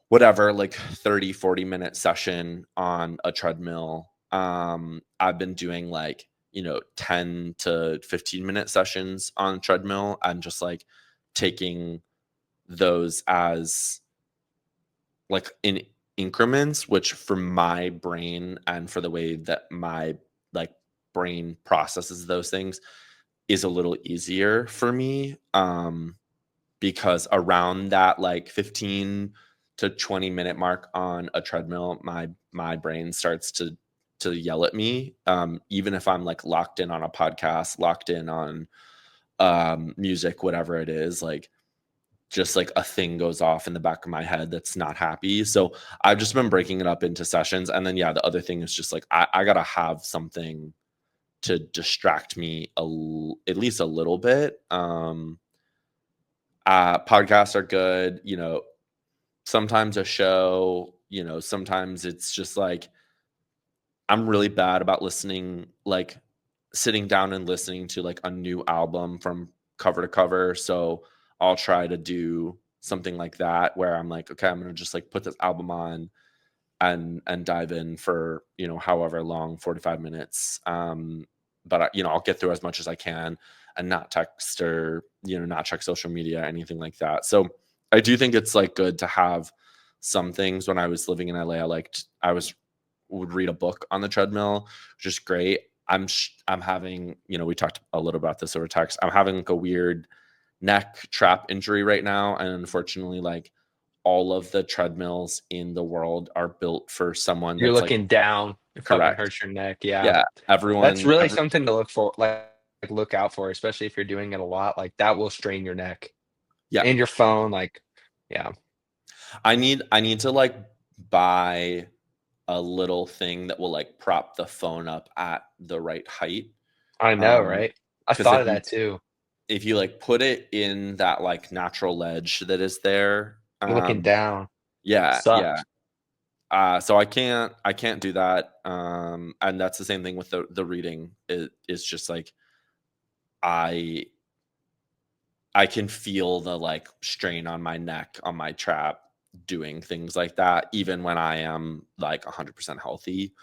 whatever, like 30, 40 minute session on a treadmill, I've been doing like, 10 to 15-minute sessions on treadmill, and just like taking those as like in increments, which for my brain and for the way that my like brain processes those things is a little easier for me. Because around that like 15 to 20-minute mark on a treadmill, my brain starts to yell at me. Even if I'm like locked in on a podcast, locked in on music, whatever it is, like just like a thing goes off in the back of my head that's not happy. So I've just been breaking it up into sessions. And then, yeah, the other thing is just like, I got to have something to distract me at least a little bit. Podcasts are good, sometimes a show, sometimes it's just like, I'm really bad about listening, like sitting down and listening to like a new album from cover to cover. So I'll try to do something like that where I'm like, okay, I'm gonna just like put this album on and dive in for, however long, 45 minutes. But I'll get through as much as I can and not text or, not check social media, anything like that. So I do think it's like good to have some things. When I was living in LA, would read a book on the treadmill, which is great. I'm having, we talked a little about this over text. I'm having like a weird neck trap injury right now, and unfortunately, like all of the treadmills in the world are built for someone You're that's like looking down, it fucking correct. hurts your neck, yeah. Yeah, That's really something to look for, like, look out for, especially if you're doing it a lot, like, that will strain your neck yeah. and your phone, like yeah. I need to like buy a little thing that will like prop the phone up at the right height. I know, Um, right? I because thought of that too. if you like put it in that like natural ledge that is there, You're looking down, yeah, yeah. sucks. So I can't do that. And that's the same thing with the reading. It's just like I I can feel the like strain on my neck, on my trap, doing things like that, even when I am like 100% healthy.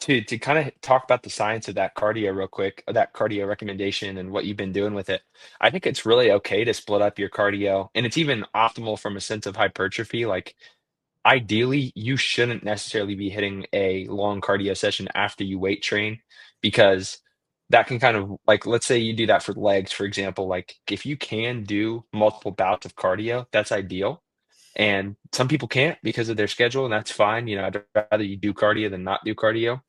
To kinda talk about the science of that cardio real quick, that cardio recommendation and what you've been doing with it, I think it's really okay to split up your cardio, and it's even optimal from a sense of hypertrophy, like, ideally, you shouldn't necessarily be hitting a long cardio session after you weight train because that can kind of like, let's say you do that for legs, for example, like, if you can do multiple bouts of cardio, that's ideal. And some people can't because of their schedule, and that's fine. I'd rather you do cardio than not do cardio.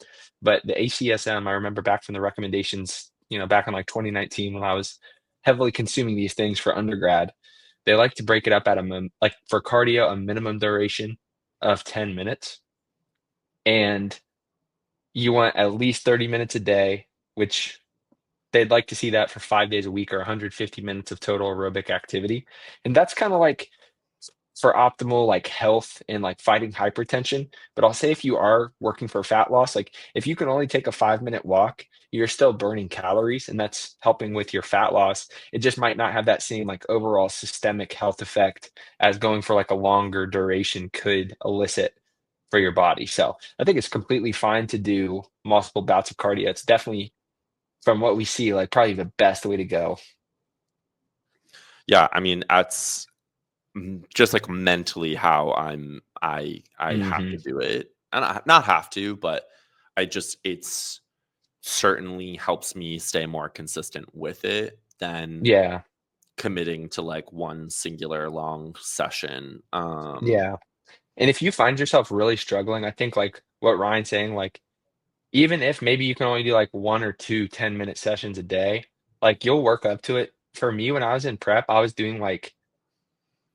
But the ACSM, I remember back from the recommendations, back in like 2019 when I was heavily consuming these things for undergrad, they like to break it up at like for cardio, a minimum duration of 10 minutes. And you want at least 30 minutes a day, which they'd like to see that for 5 days a week or 150 minutes of total aerobic activity. And that's kind of like for optimal like health and like fighting hypertension. But I'll say if you are working for fat loss, like if you can only take a 5 minute walk, you're still burning calories and that's helping with your fat loss. It just might not have that same like overall systemic health effect as going for like a longer duration could elicit for your body. So I think it's completely fine to do multiple bouts of cardio. It's definitely from what we see, like probably the best way to go. Yeah, I mean, that's just like mentally how I have Hmm. to do it. And not have to, but it's certainly helps me stay more consistent with it than Yeah. committing to like one singular long session. Yeah. And if you find yourself really struggling, I think like what Ryan's saying, like even if maybe you can only do like 1 or 2 10-minute sessions a day, like you'll work up to it. For me, when I was in prep, I was doing like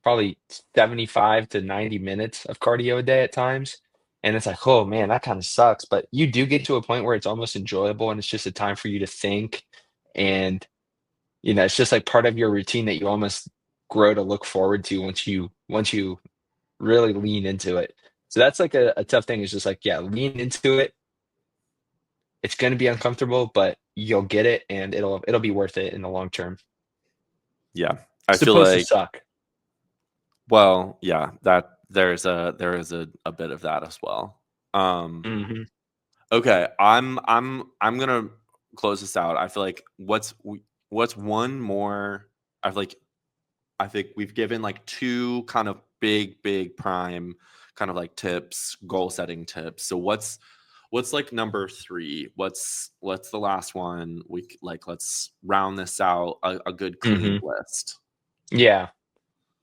probably 75 to 90 minutes of cardio a day at times. And it's like, oh man, that kind of sucks. But you do get to a point where it's almost enjoyable and it's just a time for you to think. And, it's just like part of your routine that you almost grow to look forward to once you really lean into it. So that's like a tough thing is just like, yeah, lean into it It's going to be uncomfortable, but you'll get it and it'll be worth it in the long term. Yeah. I feel Supposed to like, suck. well, yeah, that there is a bit of that as well. Um, Mhm. okay, I'm gonna close this out. I feel like what's one more. I feel like I think we've given like two kind of big prime kind of like tips, goal setting tips. So what's like number three? What's the last one? Like let's round this out a good clean Mhm. list. Yeah.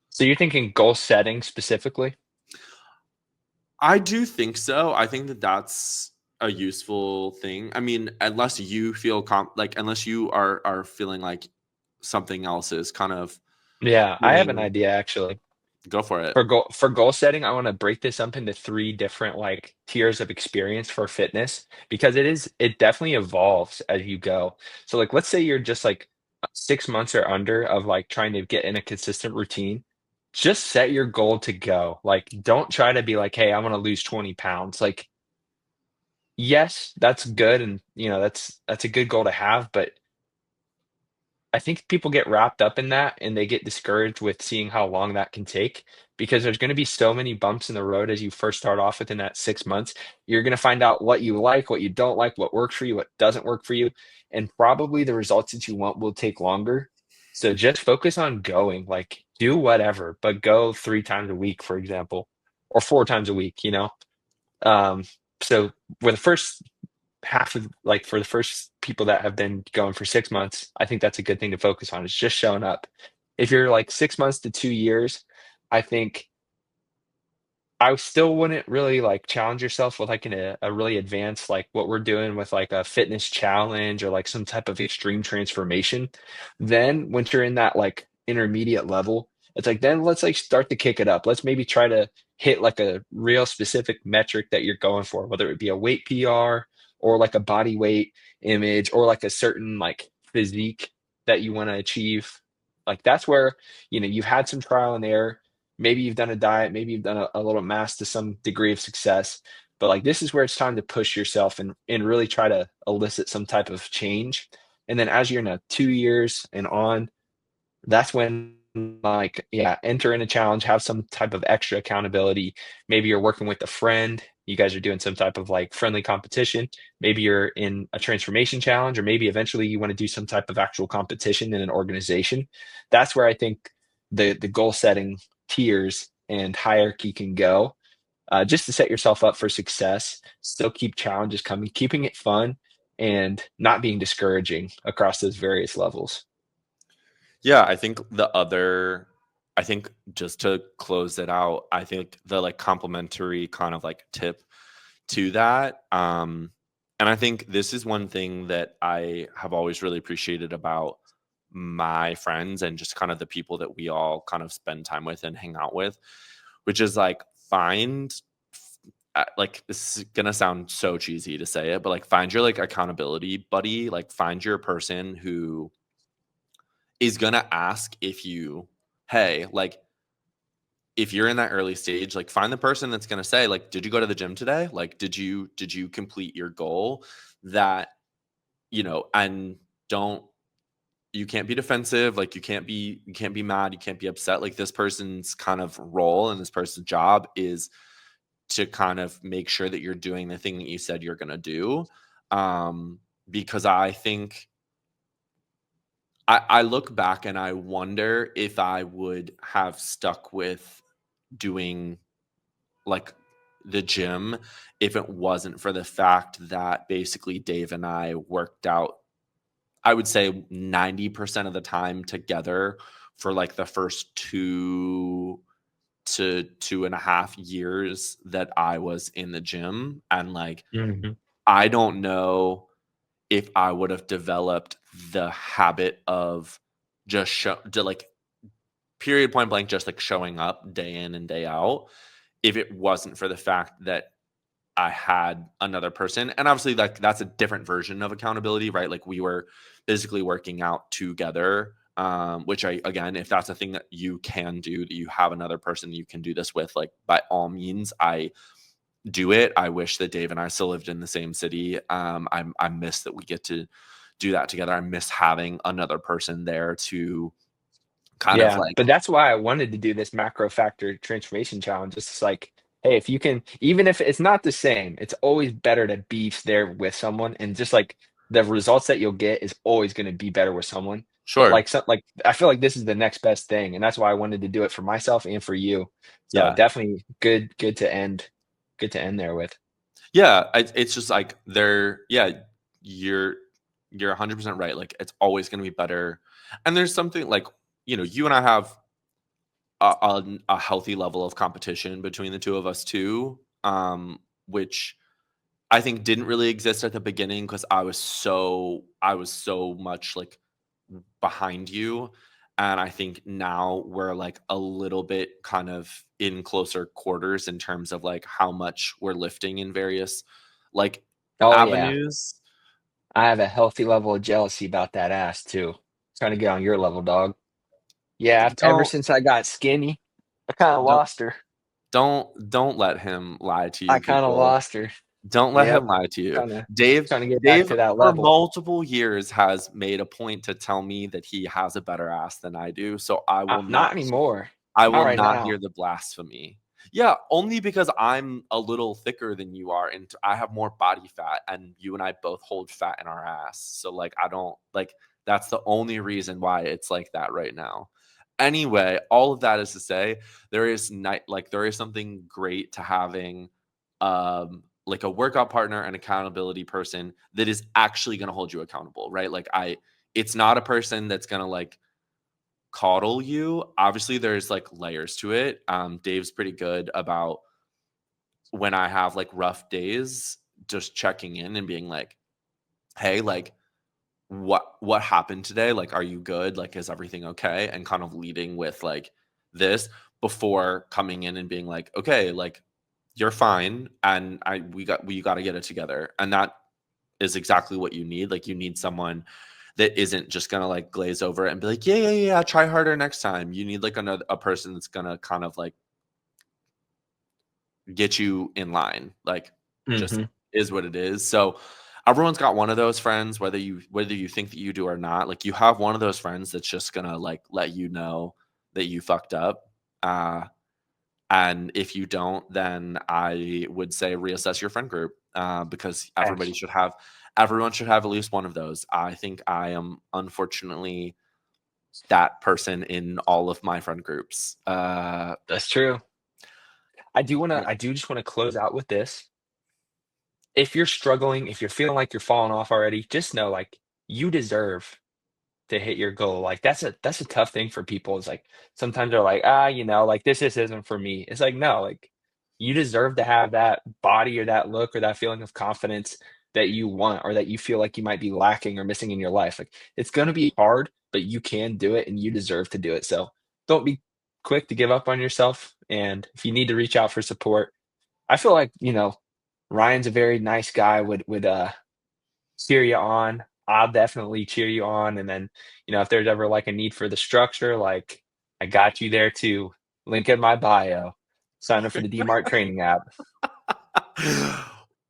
So you're thinking goal setting specifically? I do think so. I think that that's a useful thing. I mean, unless you feel like unless you are feeling like something else is kind of Yeah, I have an feeling, idea actually. go for it. For goal setting, I wanna break this up into 3 different, like, tiers of experience for fitness because it definitely evolves as you go. So, like, let's say you're just, like, 6 months or under of, like, trying to get in a consistent routine. Just set your goal to go. Like, don't try to be like, "Hey, I wanna lose 20 pounds." Like, yes, that's good and, that's a good goal to have, but I think people get wrapped up in that and they get discouraged with seeing how long that can take because there's going to be so many bumps in the road as you first start off within that 6 months. You're going to find out what you like, what you don't like, what works for you, what doesn't work for you. And probably the results that you want will take longer. So just focus on going, like do whatever, but go 3 times a week, for example, or 4 times a week, you know? Um, so for the first half of like for the first people that have been going for 6 months, I think that's a good thing to focus on is just showing up. If you're like 6 months to 2 years, I think I still wouldn't really like challenge yourself with like a really advanced like what we're doing with like a fitness challenge or like some type of extreme transformation. Then once you're in that like intermediate level, it's like then let's like start to kick it up. Let's maybe try to hit like a real specific metric that you're going for, whether it be a weight PR or like a body weight image or like a certain like physique that you want to achieve. Like that's where, you've had some trial and error. Maybe you've done a diet, maybe you've done a little mass to some degree of success, but like this is where it's time to push yourself and really try to elicit some type of change. And then as you're in a 2 years and on, that's when like yeah, enter in a challenge, have some type of extra accountability. Maybe you're working with a friend, you guys are doing some type of like friendly competition. Maybe you're in a transformation challenge, or maybe eventually you want to do some type of actual competition in an organization. That's where I think the goal setting tiers and hierarchy can go, just to set yourself up for success. Still keep challenges coming, keeping it fun, and not being discouraging across those various levels. Yeah, I think just to close it out, I think the like complementary kind of like tip to that, and I think this is one thing that I have always really appreciated about my friends and just kind of the people that we all kind of spend time with and hang out with, which is like like this is gonna sound so cheesy to say it, but like find your like accountability buddy, like find your person who is gonna ask if you, hey, like if you're in that early stage, like find the person that's gonna say, like, did you go to the gym today? Like, did you complete your goal? That, and don't you can't be defensive, like you can't be mad, you can't be upset. Like this person's kind of role and this person's job is to kind of make sure that you're doing the thing that you said you're gonna do. Because I think I look back and I wonder if I would have stuck with doing like the gym if it wasn't for the fact that basically Dave and I worked out, I would say 90% of the time together for like the first 2 to 2.5 years that I was in the gym. And like, Mhm. I don't know if I would have developed the habit of just like period point blank, just like showing up day in and day out if it wasn't for the fact that I had another person. And obviously, like that's a different version of accountability, right? Like we were physically working out together. Which I again, if that's a thing that you can do, that you have another person you can do this with, like by all means, I do it. I wish that Dave and I still lived in the same city. I miss that we get to do that together. I miss having another person there to kind of Yeah, like, but that's why I wanted to do this macro factor transformation challenge. It's like, hey, if you can, even if it's not the same, it's always better to be there with someone, and just like the results that you'll get is always going to be better with someone. But sure, like, like I feel like this is the next best thing, and that's why I wanted to do it for myself and for you. So yeah, definitely good to end there with. yeah. It's just like yeah, you're you're 100% right. Like it's always going to be better. And there's something like, you and I have a healthy level of competition between the two of us too, which I think didn't really exist at the beginning because I was so much like behind you. And I think now we're like a little bit kind of in closer quarters in terms of like how much we're lifting in various like Oh yeah, avenues. I have a healthy level of jealousy about that ass too. Trying to get on your level, dog. Yeah, ever Don't since I got skinny, I kind of don't lost her. don't let him lie to I you, kinda people. lost her. Don't let Yep, him lie to you. trying to Dave trying to get back Dave to that for level. multiple years has made a point to tell me that he has a better ass than I do, so Not anymore. I Not will right not now. hear the blasphemy. Yeah, only because I'm a little thicker than you are and I have more body fat and you and I both hold fat in our ass. So like I don't like that's the only reason why it's like that right now. Anyway, all of that is to say there is something great to having like a workout partner and accountability person that is actually going to hold you accountable, right? Like I it's not a person that's going to like coddle you. Obviously, there's like layers to it. Dave's pretty good about when I have like rough days, just checking in and being like, "Hey, like, what happened today? Like, are you good? Like, is everything okay?" And kind of leading with like this before coming in and being like, "Okay, like, you're fine, and we got to get it together." And that is exactly what you need. Like, you need someone that isn't just gonna like glaze over it and be like, yeah, yeah, yeah, try harder next time. You need like a person that's gonna kind of like get you in line. Like, just Mhm. is what it is. So everyone's got one of those friends, whether you think that you do or not. Like you have one of those friends that's just gonna like let you know that you fucked up. Uh and if you don't, then I would say reassess your friend group because Thanks. everyone should have at least one of those. I think I am unfortunately that person in all of my friend groups. That's true. I do just wanna close out with this. If you're struggling, if you're feeling like you're falling off already, just know, like, you deserve to hit your goal. Like, that's a tough thing for people. It's like, sometimes they're like, "Ah, like, this just isn't for me." It's like, no, like, you deserve to have that body or that look or that feeling of confidence that you want or that you feel like you might be lacking or missing in your life. Like, it's gonna be hard, but you can do it and you deserve to do it. So, don't be quick to give up on yourself, and if you need to reach out for support, I feel like, Ryan's a very nice guy, would cheer you on. I'll definitely cheer you on, and then, if there's ever, like, a need for the structure, like, I got you there too. Link in my bio. Sign up for the DMARC training app. Way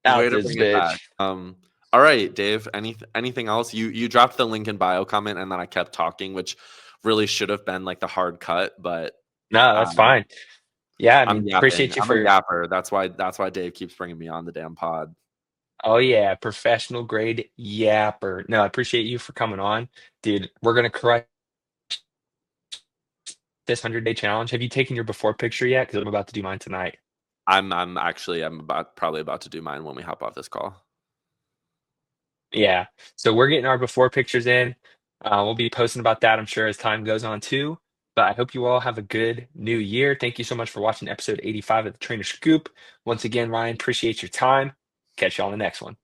Out to this bring it back. bitch. All right, Dave. Anything else? You dropped the link in bio comment, and then I kept talking, which really should have been like the hard cut, but No, that's um, fine. Yeah, I I'm mean, yapping. appreciate you I'm a for yapper. That's why Dave keeps bringing me on the damn pod. oh, yeah, professional grade yapper. No, I appreciate you for coming on. Dude, we're gonna crush this 100-day challenge. Have you taken your before picture yet? Because 'Cause I'm about to do mine tonight. I'm probably about to do mine when we hop off this call. Yeah. So we're getting our before pictures in. We'll be posting about that, I'm sure, as time goes on too. But I hope you all have a good new year. Thank you so much for watching episode 85 of the Trainer Scoop. Once again, Ryan, appreciate your time. Catch you on the next one.